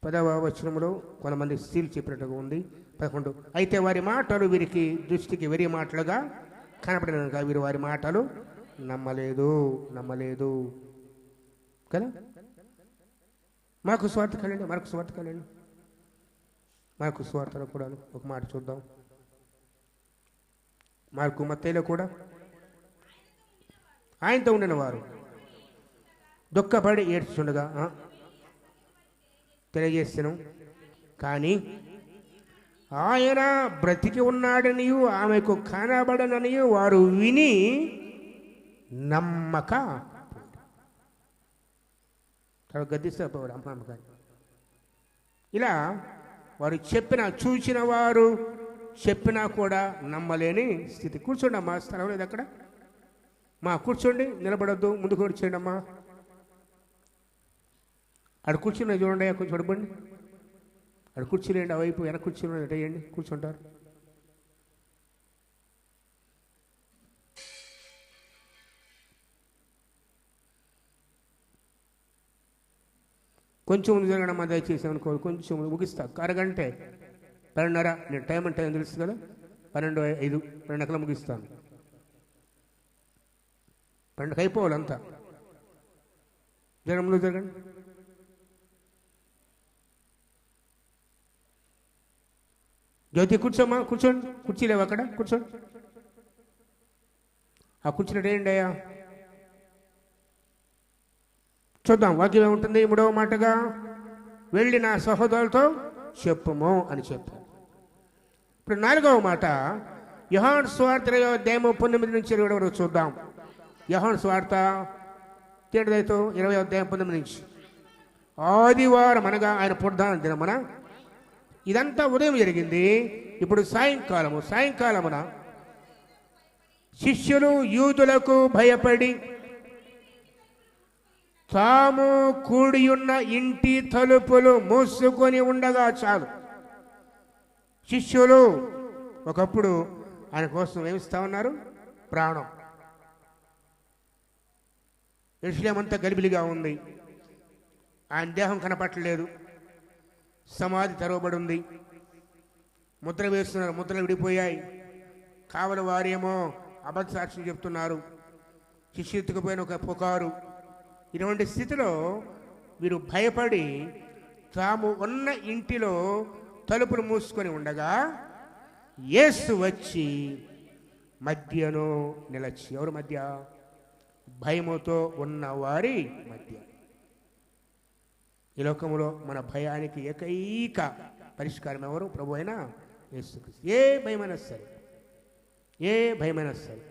10వ వచనంలో కొంతమంది స్త్రీలు చెప్పినట్టుగా ఉంది. 11, అయితే వారి మాటలు వీరికి దృష్టికి వెరీ మాటలుగా కనపడినగా వీరు వారి మాటలు నమ్మలేదు కదా. మార్కు సువార్త కలండి, మార్కు సువార్తలో కూడా ఒక మాట చూద్దాం. మార్కు మత్తయిలో కూడా ఆయనతో ఉండిన వారు దుఃఖపడి ఏడ్చుండగా తెలియజేస్తాను, కానీ ఆయన బ్రతికి ఉన్నాడనియు ఆమెకు కనబడననియు వారు విని నమ్మక గద్దిస్తారు అమ్మ గారు. ఇలా వారు చూసిన వారు చెప్పినా కూడా నమ్మలేని స్థితి. కూర్చోండి అమ్మా, స్థలం లేదు అక్కడ. కూర్చోండి, నిలబడద్దు, ముందు కూర్చోండి అమ్మా. అక్కడ కూర్చుని చూడండి, కొంచెం అడగండి. అక్కడ కూర్చోలేండి, అవైపు వెనక కూర్చుని వేయండి, కూర్చుంటారు. కొంచెం ముందు జరగడం మా దయచేసి అనుకో, కొంచెం ముగిస్తా. అరగంటే 12:30, నేను టైం అంటే తెలుసు కదా, 12:05, 12 ముగిస్తాను. 12 అయిపోవాలి అంతా. జరగంలో జరగండి. జ్యోతి కూర్చోమ్మా, కూర్చోండి. కుర్చీ లేవు అక్కడ, కూర్చోండి. ఆ కూర్చున్నట్టు ఏంటి అయ్యా? చూద్దాం వాక్యం ఏముంటుంది. 3వ మాటగా వెళ్ళి నా సహోదరులతో చెప్పుము అని చెప్పారు. ఇప్పుడు 4వ మాట యోహాను సువార్త 20:19 నుంచి 20 వరకు చూద్దాం. యోహాను సువార్త 20:19 నుంచి. ఆదివారం అనగా ఆయన పుట్టిన దినమున, ఇదంతా ఉదయం జరిగింది. ఇప్పుడు సాయంకాలమున శిష్యులు యూదులకు భయపడి తాము కూడియున్న ఇంటి తలుపులు మూసుకొని ఉండగా చాలు. శిష్యులు ఒకప్పుడు ఆయన కోసం ఏమిస్తా ఉన్నారు? ప్రాణం. యెరూషలేము అంతా గలిబిలిగా ఉంది. ఆయన దేహం కనపట్టలేదు. సమాధి తెరవబడి ఉంది. ముద్ర వేస్తున్నారు, ముద్రలు విడిపోయాయి. కావలి వారేమో అబద్ధ సాక్ష్యం చెప్తున్నారు. శిష్యుత్తుకుపోయిన ఒక పుకారు. ఇటువంటి స్థితిలో వీరు భయపడి తాము ఉన్న ఇంటిలో తలుపులు మూసుకొని ఉండగా యేసు వచ్చి మధ్యను నిలచి. ఎవరి మధ్య? భయముతో ఉన్న వారి మధ్య. ఈ లోకంలో మన భయానికి ఏకైక పరిష్కారం ఎవరు? ప్రభు అయిన యేసుక్రీస్తు. ఏ భయమైనా సరే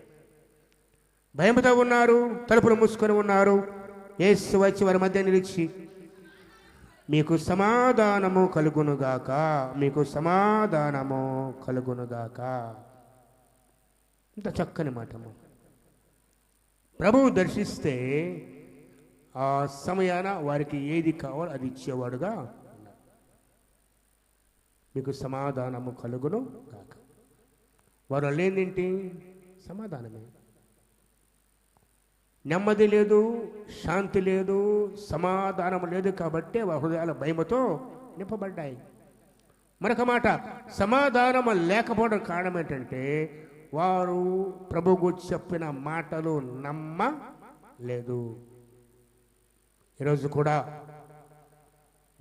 భయముతో ఉన్నారు, తలుపులు మూసుకొని ఉన్నారు. యేసు వచ్చి వారి మధ్య నిలిచి మీకు సమాధానము కలుగునుగాక, మీకు సమాధానము కలుగునుగాక. ఇంత చక్కని మాటము. ప్రభువు దర్శిస్తే ఆ సమయాన వారికి ఏది కావాలో అది ఇచ్చేవాడుగా ఉన్నాడు. మీకు సమాధానము కలుగును గాక. వారు లేదేంటి? సమాధానమే. నెమ్మది లేదు, శాంతి లేదు, సమాధానం లేదు. కాబట్టి వారి హృదయాల భయముతో నింపబడ్డాయి. మరొక మాట, సమాధానం లేకపోవడం కారణం ఏంటంటే వారు ప్రభువు చెప్పిన మాటలు నమ్మలేదు. ఈరోజు కూడా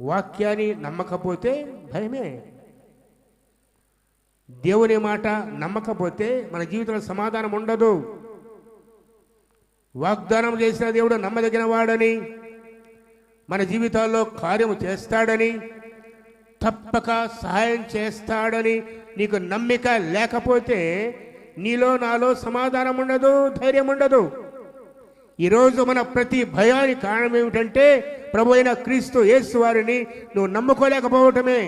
వాక్యాన్ని నమ్మకపోతే భయమే. దేవుని మాట నమ్మకపోతే మన జీవితంలో సమాధానం ఉండదు. వాగ్దానం చేసిన దేవుడు నమ్మదగిన వాడని, మన జీవితాల్లో కార్యము చేస్తాడని, తప్పక సహాయం చేస్తాడని నీకు నమ్మిక లేకపోతే నీలో నాలో సమాధానం ఉండదు, ధైర్యం ఉండదు. ఈరోజు మన ప్రతి భయానికి కారణం ఏమిటంటే ప్రభు అయిన క్రీస్తు యేసు వారిని నువ్వు నమ్ముకోలేకపోవటమే.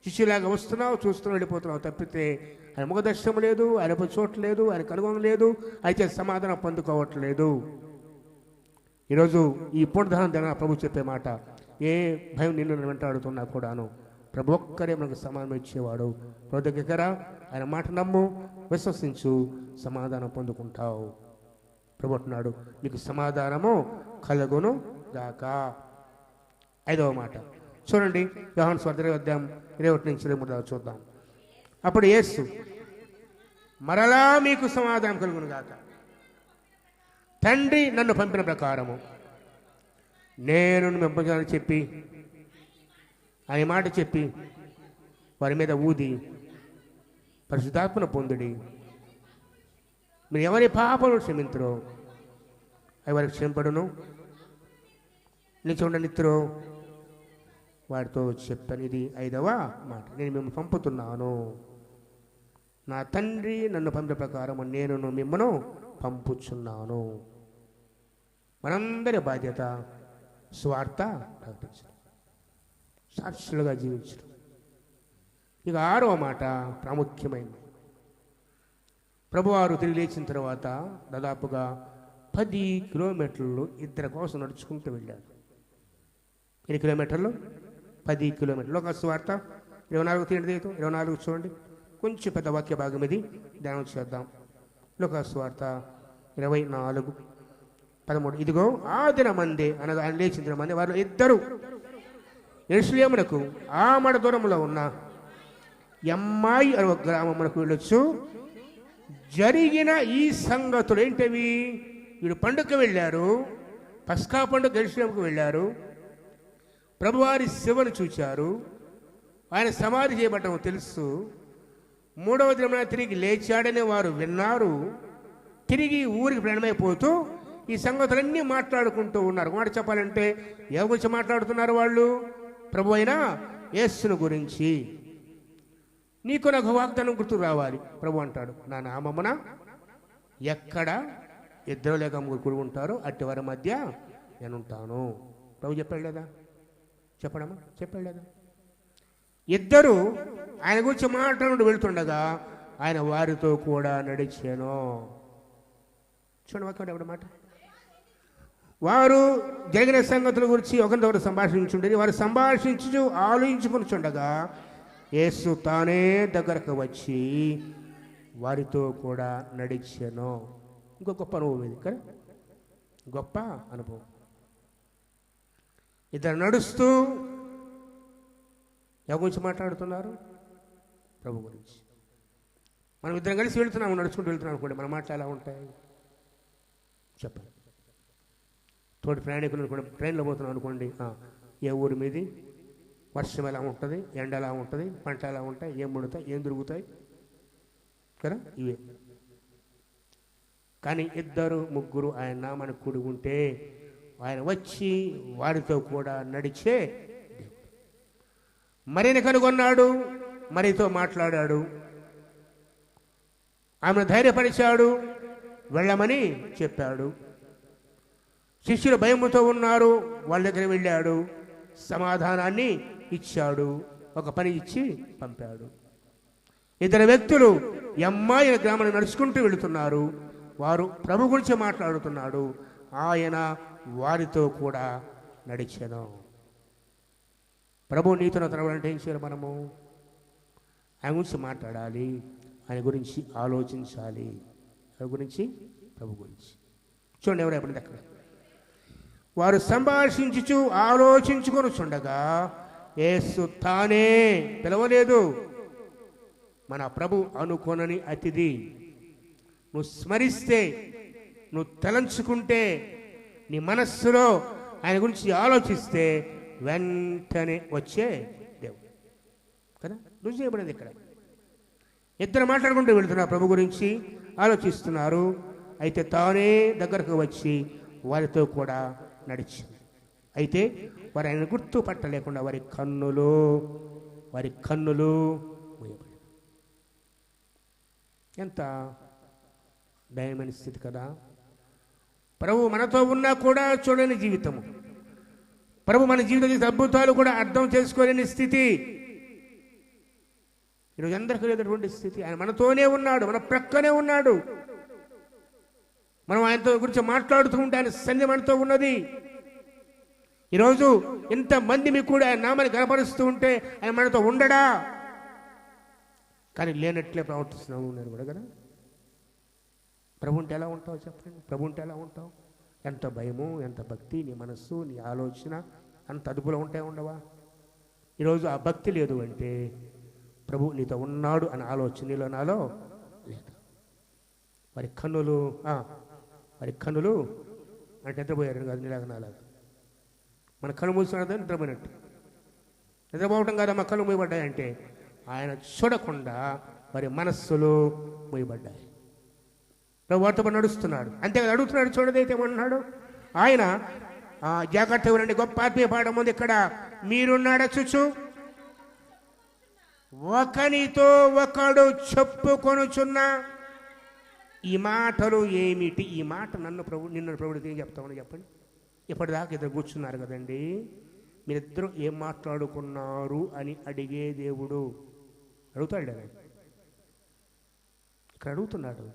శిష్యులాగా వస్తున్నావు, చూస్తున్నావు, వెళ్ళిపోతున్నావు తప్పితే ఆయన ముఖదర్శనం లేదు, ఆయన చూడలేదు, ఆయన కనుగొనలేదు, అయితే సమాధానం పొందుకోవట్లేదు. ఈరోజు ఈ పునరుద్ధానం దిన ప్రభు చెప్పే మాట, ఏ భయం నిన్ను వెంటాడుతున్నా కూడాను ప్రభు ఒక్కరే మనకు సమాధానం ఇచ్చేవాడు. ప్రభు దగ్గర ఆయన మాట నమ్ము, విశ్వసించు, సమాధానం పొందుకుంటావు. ప్రభు అంటున్నాడు, మీకు సమాధానము కలుగును గాక. 5వ మాట చూడండి, యోహాను సువార్త 21-23 చూద్దాం. అప్పుడు యేసు, మరలా మీకు సమాధానం కలుగును గాక. తండ్రి నన్ను పంపిన ప్రకారము నేను పంపించాలని చెప్పి ఆయన మాట చెప్పి వారి మీద ఊది పరిశుద్ధాత్మను పొందుడి. మీరు ఎవరి పాపను క్షమించరో అవి వారికి క్షమింపడును, నిత్యో వారితో చెప్పాను. ఇది 5వ మాట. నేను మిమ్మల్ని పంపుతున్నాను, నా తండ్రి నన్ను పంపిన ప్రకారం నేను మిమ్మను పంపుచున్నాను. మనందరి బాధ్యత స్వార్థ ప్రకటించడం, సాక్షులుగా జీవించడం. ఇక 6వ మాట ప్రాముఖ్యమైనది. ప్రభువారు తిరిగి లేచిన తర్వాత దాదాపుగా 10 కిలోమీటర్లు ఇద్దరి కోసం నడుచుకుంటూ వెళ్ళాడు. ఎన్ని కిలోమీటర్లు? 10 కిలోమీటర్లు. లోక సువార్త 24 చూడండి, కొంచెం పెద్ద వాక్య భాగం ఇది, ధ్యానం చేద్దాం. లోక సువార్త 24:13. ఇదిగో ఆ దినమందే అనగా ఆయన లేచిన దినమందే వారు ఇద్దరు యెరూషలేమునకు ఆమడ దూరంలో ఉన్న ఎమ్మాయి అనే ఒక గ్రామమునకు వెళ్ళొచ్చు. జరిగిన ఈ సంగతులు ఏంటవి? వీడు పండుగ వెళ్ళారు, పస్కా పండుగ యెరూషలేముకు వెళ్ళారు, ప్రభువారి శివను చూచారు, ఆయన సమాధి చేయబడటం తెలుసు, 3వ దినమున తిరిగి లేచాడని వారు విన్నారు. తిరిగి ఊరికి ప్రయాణమైపోతూ ఈ సంగతులన్నీ మాట్లాడుకుంటూ ఉన్నారు. మాట చెప్పాలంటే ఎవరి గురించి మాట్లాడుతున్నారు వాళ్ళు? ప్రభు అయిన యేసును గురించి. నీకు నాకు వాగ్దానం గుర్తు రావాలి. ప్రభు అంటాడు, నా నామమున ఎక్కడ 2 లేక 3 కూడి ఉంటారో అట్టి వారి మధ్య నేనుంటాను. ప్రభు చెప్పాడు లేదా? చెప్పడమ్మా, చెప్పాడు లేదా? ఇద్దరు ఆయన గురించి మాట్లాడుతూ వెళ్తుండగా ఆయన వారితో కూడా నడిచాను. చూడండి వాక్యం ఎవడ మాట. వారు జరిగిన సంగతుల గురించి ఒకరితో సంభాషించుండేది. వారు సంభాషించు ఆలోచించుకునిచుండగా యేసు తానే దగ్గరకు వచ్చి వారితో కూడా నడిచాను. ఇంకో గొప్ప అనుభవం ఇది కదా, గొప్ప అనుభవం. ఇద్దరు నడుస్తూ ఎవరి గురించి మాట్లాడుతున్నారు? ప్రభు గురించి. మనం ఇద్దరం కలిసి వెళ్తున్నాము, నడుచుకుంటూ వెళ్తున్నాం అనుకోండి, మన మాటలు ఎలా ఉంటాయి చెప్పండి. తోటి ప్రయాణికులు కూడా ట్రైన్లో పోతున్నాం అనుకోండి, ఏ ఊరి మీది, వర్షం ఎలా ఉంటుంది, ఎండ ఎలా ఉంటుంది, పంట ఎలా ఉంటాయి, ఏం ముడుతాయి, ఏం దొరుకుతాయి కదా, ఇవే. కానీ 2 3 ఆయన నామాన్ని కూడి ఉంటే ఆయన వచ్చి వారితో కూడా నడిచే మరిని కనుగొన్నాడు, మరితో మాట్లాడాడు, ఆమెను ధైర్యపరిచాడు, వెళ్ళమని చెప్పాడు. శిష్యులు భయముతో ఉన్నారు, వాళ్ళ దగ్గర వెళ్ళాడు, సమాధానాన్ని ఇచ్చాడు, ఒక పని ఇచ్చి పంపాడు. 2 వ్యక్తులు ఎమ్మాయి గ్రామాన్ని నడుచుకుంటూ వెళుతున్నారు. వారు ప్రభు గురించి మాట్లాడుతున్నాడు, ఆయన వారితో కూడా నడిచాను. ప్రభు నీతో తరవాలంటే ఏం చేయాలి? మనము ఆయన గురించి మాట్లాడాలి, ఆయన గురించి ఆలోచించాలి. ఆయన గురించి, ప్రభు గురించి. చూడండి ఎవరు ఎప్పుడు అక్కడ వారు సంభాషించుచు ఆలోచించుకొని చూడగా యేసు తానే, పిలవలేదు, మన ప్రభు అనుకోనని అతిథి. నువ్వు స్మరిస్తే, నువ్వు తలంచుకుంటే, నీ మనస్సులో ఆయన గురించి ఆలోచిస్తే వెంటనే వచ్చే దేవుడు కదా. రుజువు చేయబడింది ఇక్కడ. ఇద్దరు మాట్లాడుకుంటూ వెళుతున్నారు, ప్రభు గురించి ఆలోచిస్తున్నారు. అయితే తానే దగ్గరకు వచ్చి వారితో కూడా నడిచింది. అయితే వారు ఆయన గుర్తుపట్టలేకుండా వారి కన్నులు మూయబడి. ఎంత దయమైన స్థితి కదా. ప్రభు మనతో ఉన్నా కూడా చూడని జీవితము, ప్రభు మన జీవిత అద్భుతాలు కూడా అర్థం చేసుకోలేని స్థితి ఈరోజు అందరికీ లేనటువంటి స్థితి. ఆయన మనతోనే ఉన్నాడు, మన ప్రక్కనే ఉన్నాడు. మనం ఆయనతో గురించి మాట్లాడుతూ ఉంటే ఆయన సన్నిధి మనతో ఉన్నది. ఈరోజు ఇంతమంది మీకు కూడా ఆయన నామాన్ని కనపరుస్తూ ఉంటే ఆయన మనతో ఉండడా? కానీ లేనట్లే ప్రవర్తిస్తున్నాము నేను కూడా కదా. ప్రభు ఉంటే ఎలా ఉంటావు చెప్పండి? ప్రభు ఉంటే ఎలా ఉంటావు? ఎంత భయము, ఎంత భక్తి, నీ మనస్సు, నీ ఆలోచన అంత అదుపులో ఉంటాయి ఉండవా? ఈరోజు ఆ భక్తి లేదు అంటే ప్రభు నీతో ఉన్నాడు అనే ఆలోచన నీలో నాలో లేదు. వారి కన్నులు అంటే నిద్రపోయారు కాదు, నీలాగా నాలాగా. మన కన్ను మూసుకున్నది నిద్రపోయినట్టు. నిద్రపోవటం కాదు, మా కన్ను మూయబడ్డాయంటే ఆయన చూడకుండా వారి మనస్సులు మూయబడ్డాయి. ప్రభు వారితో నడుస్తున్నాడు, అంతేకాదు అడుగుతున్నాడు. చూడదైతే ఏమన్నాడు ఆయన? జాగ్రత్తగా ఉండండి, గొప్ప ఆత్మీయ పాఠం ఉంది ఇక్కడ. మీరున్నాడా చూచు, ఒకనితో ఒకడు చెప్పుకొనుచున్న ఈ మాటలు ఏమిటి? ఈ మాట నిన్ను ప్రభుడు ఏం చెప్తామని చెప్పండి. ఇప్పటిదాకా ఇద్దరు కూర్చున్నారు కదండి, మీరిద్దరూ ఏం మాట్లాడుకున్నారు అని అడిగే దేవుడు అడుగుతాడు. ఇక్కడ అడుగుతున్నాడు,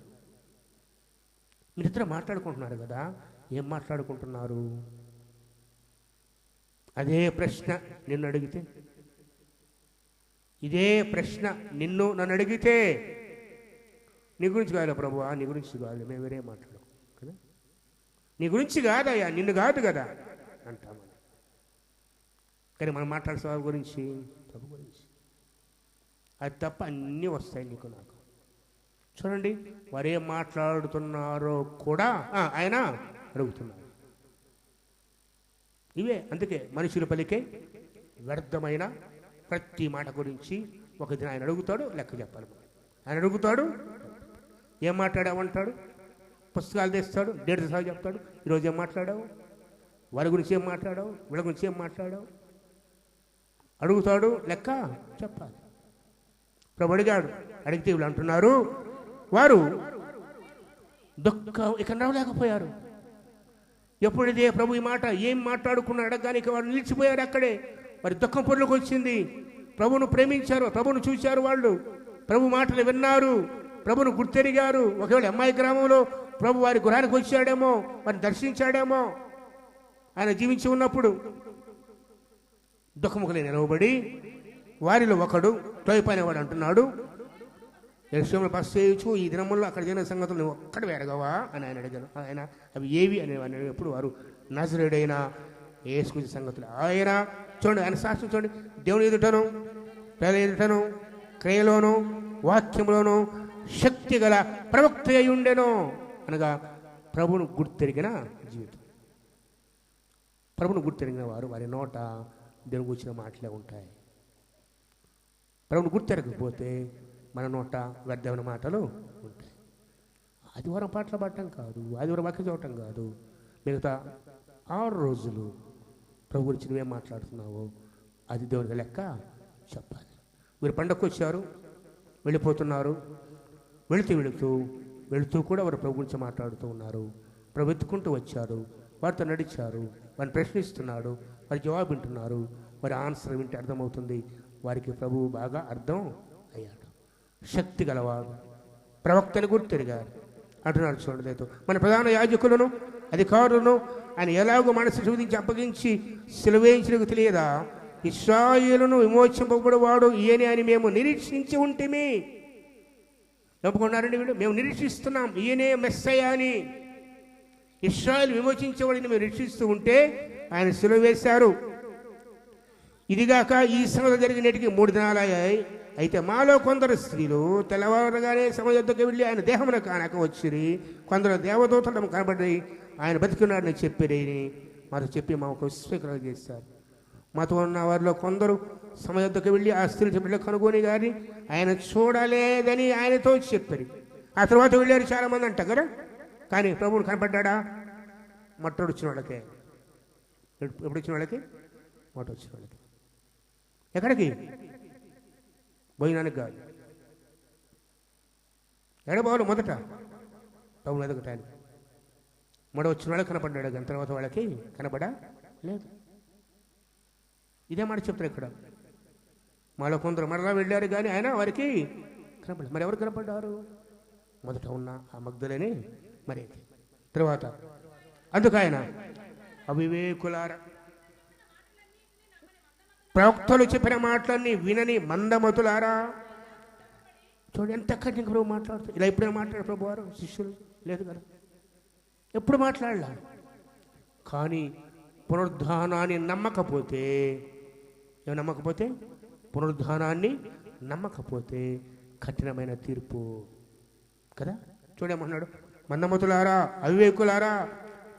మీరిద్దరు మాట్లాడుకుంటున్నారు కదా, ఏం మాట్లాడుకుంటున్నారు? అదే ప్రశ్న నిన్ను అడిగితే, ఇదే ప్రశ్న నన్ను అడిగితే, నీ గురించి కాదు ప్రభువా, నీ గురించి కాదు, మేము వేరే మాట్లాడం కదా, నీ గురించి కాదయ్యా, నిన్ను కాదు కదా అంటాము. కానీ మనం మాట్లాడే వారి గురించి, ప్రభు గురించి, అది తప్ప అన్నీ వస్తాయి నీకు నాకు. చూడండి, వారేం మాట్లాడుతున్నారో కూడా ఆయన అడుగుతున్నారు. ఇవే అందుకే మనుషులు పలికే వ్యర్థమైన ప్రతి మాట గురించి ఒక దిన ఆయన అడుగుతాడు, లెక్క చెప్పాలి. ఆయన అడుగుతాడు, ఏం మాట్లాడావంటాడు, పుస్తకాలు తెస్తాడు, 1.5 సార్లు చెప్తాడు. ఈరోజు ఏం మాట్లాడావు, వారి గురించి ఏం మాట్లాడావు, వీళ్ళ గురించి ఏం మాట్లాడావు అడుగుతాడు, లెక్క చెప్పాలి. ప్రభు అడిగాడు, అడిగితే వీళ్ళు అంటున్నారు, వారు దుఃఖం ఇక నడవలేకపోయారు. ఎప్పుడైతే ప్రభు ఈ మాట ఏం మాట్లాడుకున్నాడు అడగగానే ఇక వారు నిలిచిపోయారు అక్కడే. వారి దుఃఖం పొరలోకి వచ్చింది. ప్రభువును ప్రేమించారు, ప్రభువును చూశారు, వాళ్ళు ప్రభు మాటలు విన్నారు, ప్రభువును గుర్తెరిగారు. ఒకవేళ అమ్మాయి గ్రామంలో ప్రభు వారి గృహానికి వచ్చాడేమో, వారిని దర్శించాడేమో. ఆయన జీవించి ఉన్నప్పుడు దుఃఖముఖలే నిలవబడి వారిలో ఒకడు తోయిపోయినవాడు అంటున్నాడు, యెరూషలేములో బస చేయొచ్చు, ఈ దినముల్లో అక్కడ జరిగిన సంగతులు నువ్వు ఒక్కడు వేరగవా అని ఆయన అడిగాను. ఆయన అవి ఏవి అని ఎప్పుడు వారు నజరేయుడైన యేసు గురించి సంగతులు. ఆయన చూడండి, ఆయన శాస్త్రం చూడండి, దేవుని ఎదుటను, ప్రజల ఎదుటను, క్రియలోను, వాక్యంలోను శక్తి గల ప్రవక్త అయి ఉండెను. అనగా ప్రభువును గుర్తెరిగిన జీవితం. ప్రభువును గుర్తెరిగిన వారు వారి నోట దేవుని గురించిన మాటలే ఉంటాయి. ప్రభువును గుర్తెరగకపోతే మన నోట వ్యర్థమైన మాటలు ఉంటాయి. ఆదివారం పాటలు పాడటం కాదు, ఆదివారం వాక్యం చదవటం కాదు, మిగతా 6 రోజులు ప్రభు గురించి నువ్వేం మాట్లాడుతున్నావో అది దేవునికి లెక్క చెప్పాలి. మీరు పండగకు వచ్చారు, వెళ్ళిపోతున్నారు, వెళుతూ కూడా వారు ప్రభు గురించి మాట్లాడుతూ ఉన్నారు. ప్రభు ఎత్తుకుంటూ వచ్చారు, వారితో నడిచారు, వారిని ప్రశ్నిస్తున్నాడు, వారి జవాబు వింటున్నారు. వారి ఆన్సర్ వింటే అర్థమవుతుంది వారికి ప్రభువు బాగా అర్థం అయ్యాడు. శక్తి గలవాడు, ప్రవక్తను గుర్తెరిగారు అంటున్నాడు. చూడండి, మన ప్రధాన యాజకులను, అధికారులను ఆయన ఎలాగో మనసు చూపించి అప్పగించి సిలువేయించినకు తెలియదా? ఇశ్రాయేలును విమోచింపబడేవాడు ఈయనే అని మేము నిరీక్షించి ఉంటేమి. ఒప్పుకున్నారండి వీళ్ళు, మేము నిరీక్షిస్తున్నాం ఈయనే మెస్సయ్య అని. ఇశ్రాయేలు విమోచించేవాడిని మేము నిరీక్షిస్తూ ఉంటే ఆయన సిలువ వేశారు. ఇదిగాక ఈ సంగతి జరిగినటికి 3 దినాలు అయ్యాయి. అయితే మాలో కొందరు స్త్రీలు తెల్లవారగానే సమాజంలోకి వెళ్ళి ఆయన దేహమును కానక వచ్చిరి. కొందరు దేవదూతలు కనబడి ఆయన బతికున్నాడని చెప్పిరని మాతో చెప్పి మాకు విశ్వాసం చేశారు. మాతో ఉన్న వారిలో కొందరు సమయద్దకు వెళ్ళి ఆ స్త్రీ చెప్పిన కనుగొని గాని ఆయన చూడలేదని ఆయనతో చెప్పారు. ఆ తర్వాత వెళ్ళారు చాలామంది అంట కదా. కానీ ప్రభువుని కనపడ్డా? మొట్టడు వచ్చిన వాళ్ళకే. ఎప్పుడు వచ్చిన వాళ్ళకి? మొట్ట వచ్చిన వాళ్ళకి. ఎక్కడికి? భోజనానికి కాదు. ఎడబాలు మొదట ప్రభుని ఎదగటానికి. మొడ వచ్చిన వాళ్ళకి కనపడ్డాడు, కానీ తర్వాత వాళ్ళకి కనపడా లేదు. ఇదే మాట చెప్తారు ఇక్కడ. మాలో కొందరు మరలా వెళ్ళారు కానీ ఆయన వారికి కనపడ్డారు. మరి ఎవరు కనపడ్డారు? మొదట ఉన్న ఆ మగ్ధులేని మరి తర్వాత. అందుకు ఆయన అవివేకులార, ప్రవక్తలు చెప్పిన మాటలన్నీ వినని మందమతులారా. చూడండి ఎంత కఠినంగా ప్రభు మాట్లాడుతారు. ఇలా ఎప్పుడైనా మాట్లాడారు ప్రభు వారు శిష్యులు? లేదు కదా, ఎప్పుడు మాట్లాడలా. కానీ పునరుద్ధానాన్ని నమ్మకపోతే, ఏమి నమ్మకపోతే? పునరుద్ధానాన్ని నమ్మకపోతే కఠినమైన తీర్పు కదా. చూడేమన్నాడు? మందమతులారా, అవివేకులారా,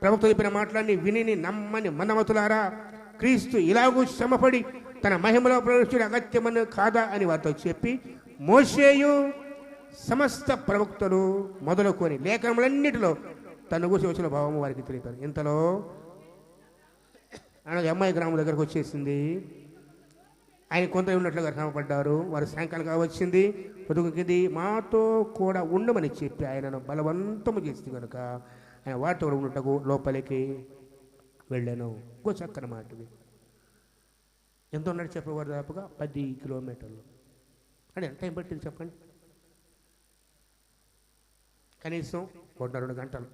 ప్రవక్త చెప్పిన మాటలన్నీ విని నమ్మని మందమతులారా, క్రీస్తు ఇలాగూ శ్రమపడి తన మహిమలో ప్రవేశించడం అగత్యమని కాదా అని వారితో చెప్పి మోషేయు సమస్త ప్రవక్తలు మొదలుకొని లేఖనములన్నిటిలో తన గురించి వచ్చిన భావము వారికి తెలిపారు. ఇంతలో ఆయన అమ్మాయి గ్రామం దగ్గరకు వచ్చేసింది. ఆయన కొంత ఉన్నట్లుగా కనపడ్డారు. వారు సాయంకాలంగా వచ్చింది, పొదుగుకింది, మాతో కూడా ఉండమని చెప్పి ఆయనను బలవంతము చేసింది కనుక ఆయన వాటితో కూడా ఉన్నట్టుకు లోపలికి వెళ్ళాను. ఇంకో చక్కని మాటది. ఎంత ఉన్నాడు చెప్పేవారు? దాదాపుగా 10 కిలోమీటర్లు. అంటే ఎంత టైం పట్టింది చెప్పండి? కనీసం 1.5 గంటలు.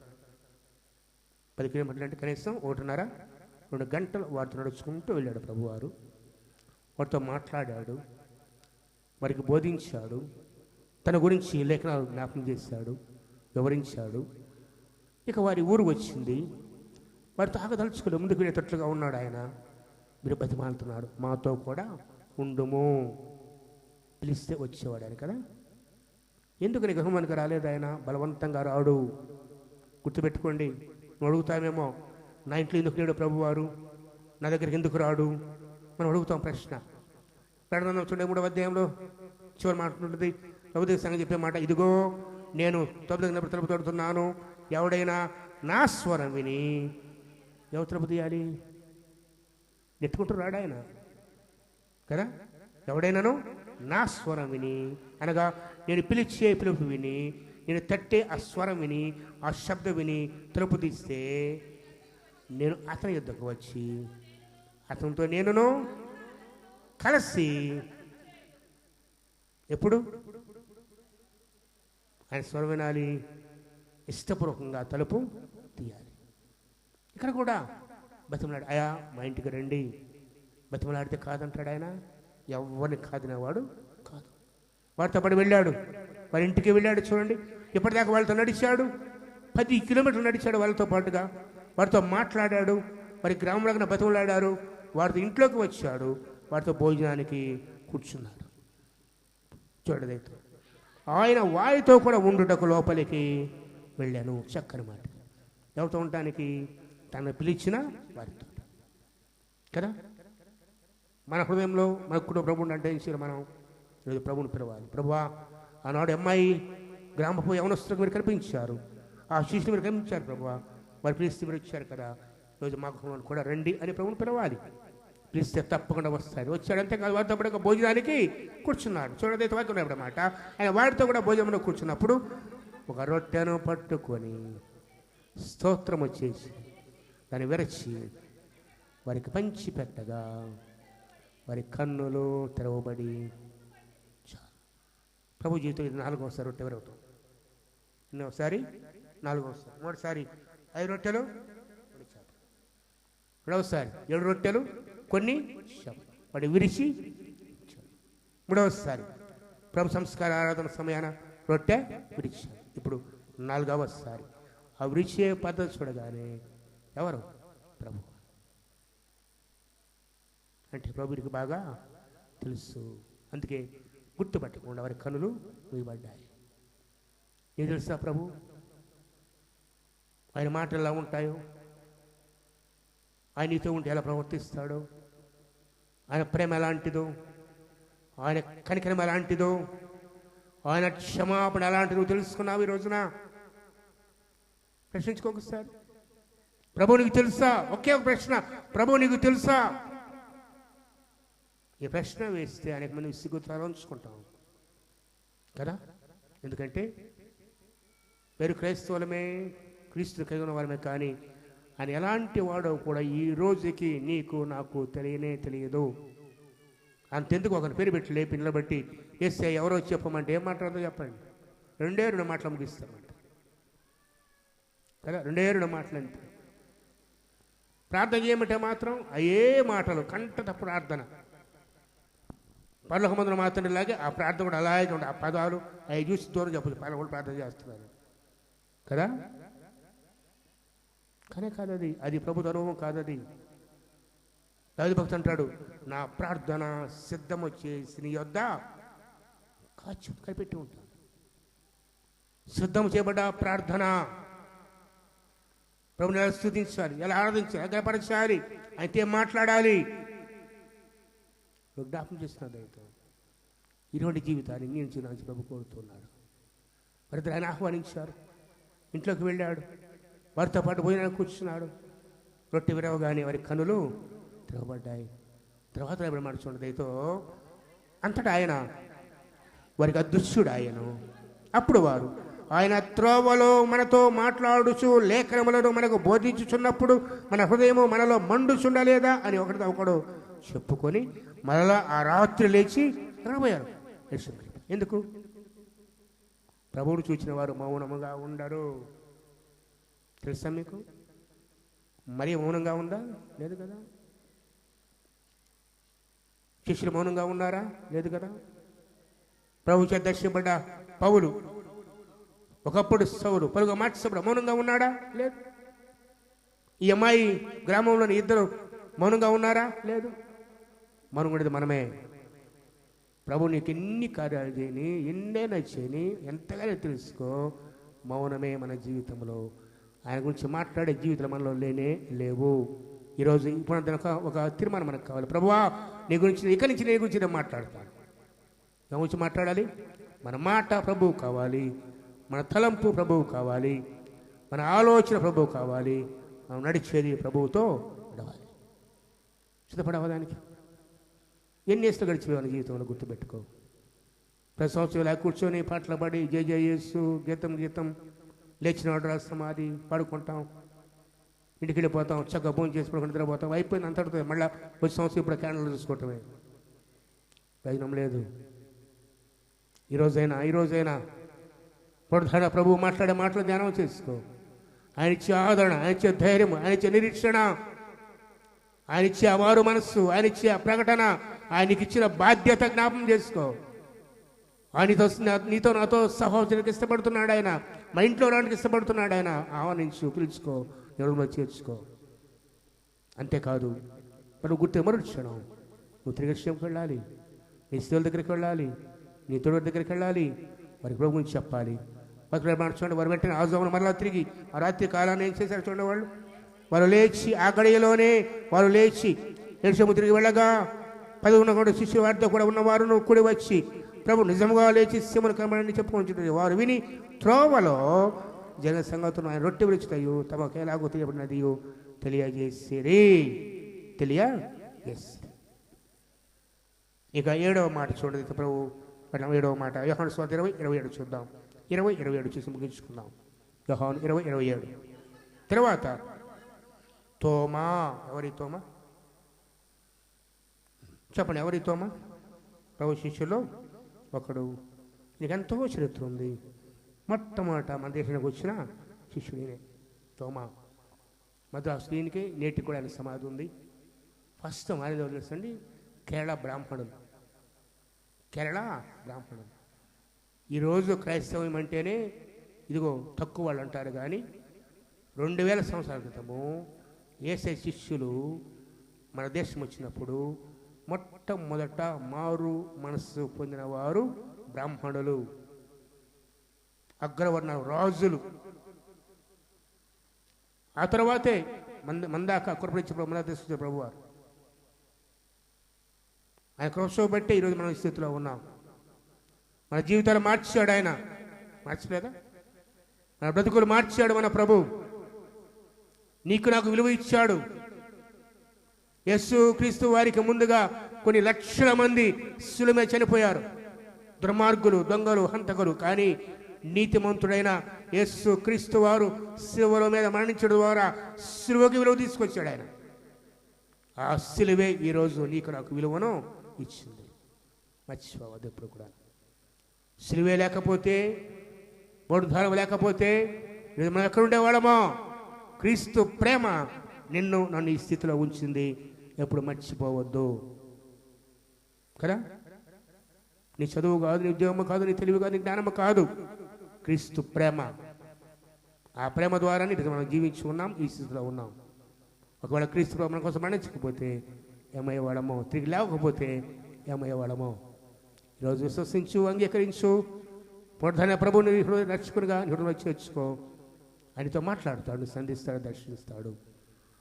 10 కిలోమీటర్లు అంటే కనీసం 1.5-2 గంటలు వారితో నడుచుకుంటూ వెళ్ళాడు ప్రభువారు. వారితో మాట్లాడాడు, వారికి బోధించాడు, తన గురించి లేఖనాలు జ్ఞాపకం చేశాడు, వివరించాడు. ఇక వారి ఊరు వచ్చింది. వారితో ఆగదలుచుకుని ముందుకు వెళ్ళేటట్లుగా ఉన్నాడు ఆయన. మీరు బతిమాలుతున్నాడు, మాతో కూడా ఉండుము. పిలిస్తే వచ్చేవాడు ఆయన కదా. ఎందుకు నీ గృహానికి రాలేదు ఆయన? బలవంతంగా రాడు. గుర్తుపెట్టుకోండి. నువ్వు అడుగుతామేమో, నా ఇంట్లో ఎందుకు లేడు ప్రభువారు, నా దగ్గరికి ఎందుకు రాడు మనం అడుగుతాం ప్రశ్న. ప్రకటన చూడండి 3వ అధ్యాయంలో చివరి మాట ఉంటుంది. ప్రభుదేవ సంగతి చెప్పే మాట, ఇదిగో నేను తలుపు తడుతున్నాను, ఎవడైనా నా స్వరం విని. ఎవరు తలుపు తీయాలి? నెట్టుకుంటూ రాడు ఆయన కదా. ఎవడైనాను నా స్వరం విని, అనగా నేను పిలిచే పిలుపు విని, నేను తట్టే ఆ స్వరం విని, ఆ శబ్దం విని తలుపు తీస్తే నేను అతని యుద్ధకు వచ్చి అతనితో నేనును కలిసి. ఎప్పుడు ఆయన స్వరం వినాలి, ఇష్టపూర్వకంగా తలుపు తీయాలి. ఇక్కడ కూడా బతిమలాడు, అయా మా ఇంటికి రండి. బతిమలాడితే కాదంటాడు ఆయన. ఎవరిని కాదనేవాడు కాదు. వారితో పాటు వెళ్ళాడు, వారి ఇంటికి వెళ్ళాడు. చూడండి, ఇప్పటిదాకా వాళ్ళతో నడిచాడు, 10 కిలోమీటర్లు నడిచాడు వాళ్ళతో పాటుగా. వారితో మాట్లాడాడు, వారి గ్రామంలో బతిమలాడారు. వారితో ఇంట్లోకి వచ్చాడు, వారితో భోజనానికి కూర్చున్నాడు. చూడండి, ఆయన వారితో కూడా ఉండుటకు లోపలికి వెళ్ళాను. చక్కని మాట. ఎవరితో ఉండటానికి? తను పిలిచిన వారితో కదా. మన హృదయంలో మన కుటుంబ ప్రభుని అంటే మనం ఈరోజు ప్రభుని పిలవాలి. ప్రభువా, ఆనాడు అమ్మాయి గ్రామపు యవనస్తులకు మీరు కనిపించారు, ఆ శిష్యులు మీరు కనిపించారు ప్రభువా, వారు పిలిస్తే మీరు వచ్చారు కదా, ఈరోజు మా కుటుంబాన్ని కూడా రండి అని ప్రభుని పిలవాలి. పిలిస్తే తప్పకుండా వస్తారు. వచ్చాడంతే కాదు, వారితో పాటు భోజనానికి కూర్చున్నాడు. చూడండి, వాక్యం అన్నమాట. ఆయన వారితో కూడా భోజనంలో కూర్చున్నప్పుడు ఒక రొట్టెను పట్టుకొని స్తోత్రం వచ్చేసి దాన్ని విరచి వారికి పంచి పెట్టగా వారి కన్నులు తెరవబడి. ప్రభు జీవితం ఇది 4వసారి రొట్టె ఎవరవుతాం. ఎన్నోసారి? 4వసారి. 3సారి 5 రొట్టెలు, 2 చేపలు. 2వసారి 7 రొట్టెలు, కొన్ని వాడి విరిచి. 3వసారి ప్రభు సంస్కార ఆరాధన సమయాన రొట్టె విరిచారు. ఇప్పుడు 4వసారి ఆ విరిచే పద్ధతి చూడగానే ఎవరు? ప్రభు. అంటే ప్రభుడికి బాగా తెలుసు. అందుకే గుర్తుపట్టకుండా వారి కనులు మూయబడ్డాయి. ఏం తెలుసా ప్రభు? ఆయన మాటలు ఎలా ఉంటాయో, ఆయన నీతో ఉంటే ఎలా ప్రవర్తిస్తాడో, ఆయన ప్రేమ ఎలాంటిదో, ఆయన కనికరం ఎలాంటిదో, ఆయన క్షమాపణ ఎలాంటిదో తెలుసుకున్నావు ఈ రోజున? ప్రశ్నించుకోకసారి. ప్రభు నీకు తెలుసా? ఒకే ఒక ప్రశ్న, ప్రభు నీకు తెలుసా? ఈ ప్రశ్న వేస్తే అనేక మంది సిగ్గుతారు ఉంచుకుంటాం కదా. ఎందుకంటే పేరు క్రైస్తవులమే, క్రీస్తు కలిగిన వారమే, కానీ ఆయన ఎలాంటి వాడో కూడా ఈ రోజుకి నీకు నాకు తెలియదు. అంతెందుకు ఒకరి పేరు పెట్టి లేపి నిలబెట్టి వేస్తే ఎవరో చెప్పమంటే ఏం మాట్లాడదో చెప్పండి. 2 మాటలు ముగిస్తామంట కదా. 2 మాటలు అంతే. ప్రార్థన చేయమంటే మాత్రం అయ్యే మాటలు, కంటత ప్రార్థన. పర్లోక మందులు మాత్రం ఇలాగే ఆ ప్రార్థన కూడా అలాగే ఉండే, ఆ పదాలు అవి చూసి దూరం చెప్పదు. పనులు కూడా ప్రార్థన చేస్తున్నారు కదా. కానీ కాదు, అది ప్రభు అనుభవం కాదది. దావీదు భక్తుడు అంటాడు, నా ప్రార్థన సిద్ధము చేసి నీ యొద్ద కనిపెట్టి ఉంటాను. సిద్ధం చేయబడ్డ ప్రార్థన ప్రభుని ఎలా స్తుతించాలి, ఎలా ఆరాధించాలి, ఎలా గణపరచాలి, అయితే మాట్లాడాలి. జ్ఞాపకం చేస్తున్నా దయతో ఇటువంటి జీవితాన్ని నేను జీవించి ప్రభు కోరుతున్నాడు. మరి ఆయన ఆహ్వానించారు, ఇంట్లోకి వెళ్ళాడు, వారితో పాటు భోజనానికి కూర్చున్నాడు. రొట్టె విరవగానే వారి కనులు తెరవబడ్డాయి. తర్వాత మాట చూడండి దయతో, అంతటా ఆయన వారికి అదృశ్యుడు ఆయను. అప్పుడు వారు ఆయన త్రోవలో మనతో మాట్లాడుచు లేఖనములను మనకు బోధించుచున్నప్పుడు మన హృదయము మనలో మండుచుండలేదా అని ఒకడు చెప్పుకొని మరలా ఆ రాత్రి లేచి నిద్రపోయారు. ఎందుకు? ప్రభువును చూచిన వారు మౌనముగా ఉండరు. తెలుసా మీకు? మరీ మౌనంగా ఉందా? లేదు కదా. శిష్యులు మౌనంగా ఉన్నారా? లేదు కదా. ప్రభు చేత దర్శింపబడ్డ పౌలు, ఒకప్పుడు సౌలు, పలుగా మార్చబడ మౌనంగా ఉన్నాడా? లేదు. ఈ అమ్మాయి గ్రామంలోని 2 మౌనంగా ఉన్నారా? లేదు. మౌనం ఉండేది మనమే. ప్రభు నీకు ఎన్ని కార్యాలు చేయని, ఎన్నైనా చేయని, ఎంతగానో తెలుసుకో, మౌనమే మన జీవితంలో. ఆయన గురించి మాట్లాడే జీవితం మనలో లేవు. ఈరోజు ఇప్పుడు ఒక తీర్మానం మనకు కావాలి. ప్రభువా నీ గురించి, ఇక్కడి నుంచి నీ గురించి నేను మాట్లాడతాను. నా గురించి మాట్లాడాలి. మన మాట ప్రభువు కావాలి, మన తలంపు ప్రభువు కావాలి, మన ఆలోచన ప్రభువు కావాలి, మనం నడిచేది ప్రభువుతో నడవాలి. సిద్ధపడవడానికి ఎన్ని వేస్తూ గడిచిపోయాను జీవితంలో గుర్తుపెట్టుకో. ప్రతి సంవత్సరం ఇలా కూర్చొని పాటలు పాడి జయ జయ యేసు గీతం లేచినాడు రా సమాధి పాడుకుంటాం, ఇంటికి వెళ్ళిపోతాం, చక్కగా భోజనం చేసి పడుకుని నిద్రపోతాం, అయిపోయింది అంతటితో. మళ్ళీ వచ్చే సంవత్సరం ఇప్పుడు క్యాన్లు చూసుకోవటమే. ప్రయోజనం లేదు. ఈరోజైనా పొడధాడ ప్రభువు మాట్లాడే మాటలు ధ్యానం చేసుకో. ఆయన ఇచ్చే ఆదరణ, ఆయన ఇచ్చే ధైర్యం, ఆయన ఇచ్చే నిరీక్షణ, ఆయన ఇచ్చే అవారు మనస్సు, ఆయన ఇచ్చే ప్రకటన, ఆయనకి ఇచ్చిన బాధ్యత జ్ఞాపం చేసుకో. ఆయనతో నీతో నాతో సహోదరునికి ఇష్టపడుతున్నాడు ఆయన, మా ఇంట్లో రావడానికి ఇష్టపడుతున్నాడు ఆయన. ఆహ్వానించు, పిలుచుకో, ఎవరిలో చేర్చుకో. అంతేకాదు మనం మరొక క్షణం నువ్వు తిరిగి విషయంకి వెళ్ళాలి, నీ స్నేహితుల దగ్గరికి వెళ్ళాలి, నీ తోడు దగ్గరికి వెళ్ళాలి, వారికి ప్రభు గురించి చెప్పాలి. చూడండి, వారు వెంటనే ఆజామును మరలా తిరిగి ఆ రాత్రి కాలాన్ని ఏం చేశారు చూడండి. వారు లేచి ఆ గడియలోనే వారు లేచి ఎరుసలేము తిరిగి వెళ్ళగా 11 శిష్యుల వారితో కూడా ఉన్నవారును కూడి వచ్చి ప్రభు నిజముగా లేచి సీమను కనబడని చెప్పుకొని వారు విని త్రోవలో జన సంగతులను ఆయన రొట్టె విరుచుతాయో తమకు ఎలాగో తెలియబడినదియో తెలియజేసిరి. ఇక 7వ మాట చూడండి. ప్రభు 7వ మాట యోహాను సువార్త 20:27 చూద్దాం. 20:27 చూసి ముగించుకుందాం. యోహాను 20:27. తర్వాత తోమా. ఎవరి తోమా చెప్పండి? ఎవరి తోమా? ప్రభు శిష్యులో ఒకడు. నీకెంతో చరిత్ర ఉంది. మొట్టమొదట మన దేశానికి వచ్చిన శిష్యుడినే తోమా. మద్రాసు దీనికి నేటికి కూడా ఆయన సమాధి ఉంది. ఫస్ట్ మాది తెలుసండి, కేరళ బ్రాహ్మణులు. ఈరోజు క్రైస్తవం అంటేనే ఇదిగో తక్కువ వాళ్ళు అంటారు. కానీ 2000 సంవత్సరాల క్రితము యేసయ్య శిష్యులు మన దేశం వచ్చినప్పుడు మొట్టమొదట మారు మనస్సు పొందిన వారు బ్రాహ్మణులు, అగ్రవర్ణ రాజులు. ఆ తర్వాతే మందాక కురపడించిన మందా తీసుకొచ్చిన ప్రభువారు. ఆయన కృప బట్టే ఈరోజు మనం ఈ స్థితిలో ఉన్నాం. మన జీవితాలు మార్చాడు ఆయన, మార్చలేదా? మన బ్రతుకులు మార్చాడు మన ప్రభు. నీకు నాకు విలువ ఇచ్చాడు. యేసు క్రీస్తు వారికి ముందుగా కొన్ని లక్షల మంది శిలువ మీద చనిపోయారు, దుర్మార్గులు, దొంగలు, హంతకులు. కానీ నీతిమంతుడైన యేసు క్రీస్తు వారు శిలువ మీద మరణించడం ద్వారా శిలువకి విలువ తీసుకొచ్చాడు ఆయన. ఆ శిలువే ఈరోజు నీకు నాకు విలువను ఇచ్చింది. మర్చిపోవద్దు ఎప్పుడు కూడా. శిలువే లేకపోతే, బోడుధారం లేకపోతే మనం ఎక్కడ ఉండేవాళ్ళమో? క్రీస్తు ప్రేమ నిన్ను నన్ను ఈ స్థితిలో ఉంచింది. ఎప్పుడు మర్చిపోవద్దు కదా. నీ చదువు కాదు, నీ ఉద్యోగం కాదు, నీ తెలివి కాదు, నీ జ్ఞానము కాదు, క్రీస్తు ప్రేమ. ఆ ప్రేమ ద్వారానే మనం జీవించి ఉన్నాం, ఈ స్థితిలో ఉన్నాం. ఒకవేళ క్రీస్తు మన కోసం మరణించకపోతే ఏమయ్యేవాడమో, తిరిగి లేవకపోతే ఏమయ్యేవాడమో? ఈరోజు విశ్వసించు, అంగీకరించు, పునరుద్ధరణ ప్రభువుని నడుచుకునిగా హృదయంలో చేర్చుకో. ఆయనతో మాట్లాడుతాడు, సంధిస్తాడు, దర్శిస్తాడు.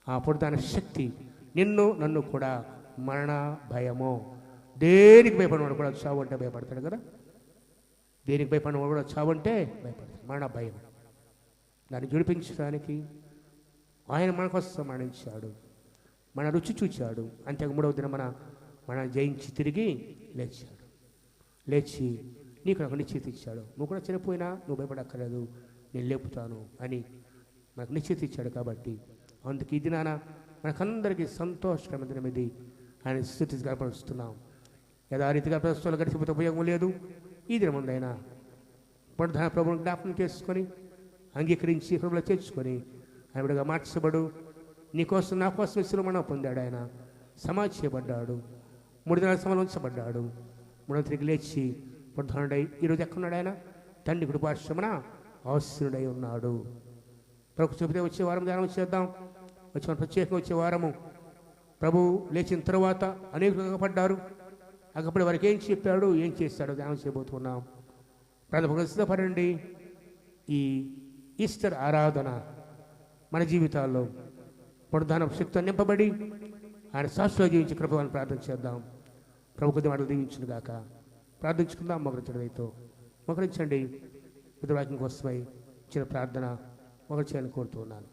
ఆ పునరుద్ధరణ శక్తి నిన్ను నన్ను కూడా మరణ భయమో, దేనికి భయపడినవాడు కూడా చావు అంటే భయపడతాడు కదా. దేనికి భయపడినవాడు కూడా చావు అంటే భయపడతాడు. మరణ భయం దాన్ని జుడిపించడానికి ఆయన మన కోసం మరణించాడు, మన రుచి చూచాడు. అంతే 3వ దిన మన జయించి తిరిగి లేచాడు. లేచి నీకు నాకు నిశ్చిత ఇచ్చాడు. నువ్వు కూడా చనిపోయినా నువ్వు భయపడక్కర్లేదు, నేను లేపుతాను అని మనకు నిశ్చిత ఇచ్చాడు. కాబట్టి అందుకు ఈ దినాన మనకందరికీ సంతోషకరమైన దినం ఇది. ఆయన స్థుతి కనపరుస్తున్నాం. యథారీతిగా ప్రస్తుతాలు గడిచిపోతే ఉపయోగం లేదు. ఈ దినం ముందైనా పునరుద్ధరణ ప్రభువుని జ్ఞాపకం చేసుకొని అంగీకరించి హృదయంలో చేర్చుకొని ఆయనగా మార్చబడు. నీకోసం నా కోసం శిలువ పొందాడు. ఆయన సమాధి చేయబడ్డాడు, 3 దినాల సమయంలో ఉంచబడ్డాడు. 3వ తిరిగి లేచి పునరుద్ధరణుడై ఈరోజు ఎక్కడున్నాడు? ఆయన తండ్రి కుడి పార్శ్వమున ఆసీనుడై ఉన్నాడు. ప్రభు చెబితే వచ్చే వారం ధ్యానం చేద్దాం. వచ్చిన ప్రత్యేకంగా వచ్చే వారము ప్రభు లేచిన తర్వాత అనేకులు పడ్డారు. అక్కడ వారికి ఏం చెప్పాడు, ఏం చేస్తాడో ధ్యానం చేయబోతున్నాం. ప్రారంభంగా సిద్ధపడండి. ఈ ఈస్టర్ ఆరాధన మన జీవితాల్లో పునరుద్ధరణ శక్తితో నింపబడి ఆయన శాశ్వత జీవించి కృపను ప్రార్థన చేద్దాం. ప్రభు కొద్ది మాటలు దీవించును గాక. ప్రార్థించుకుందాం. మొగరించడంతో మొగరించండి. విధవాక్యం కోసమై చిన్న ప్రార్థన మొగరించాలని కోరుతున్నాను.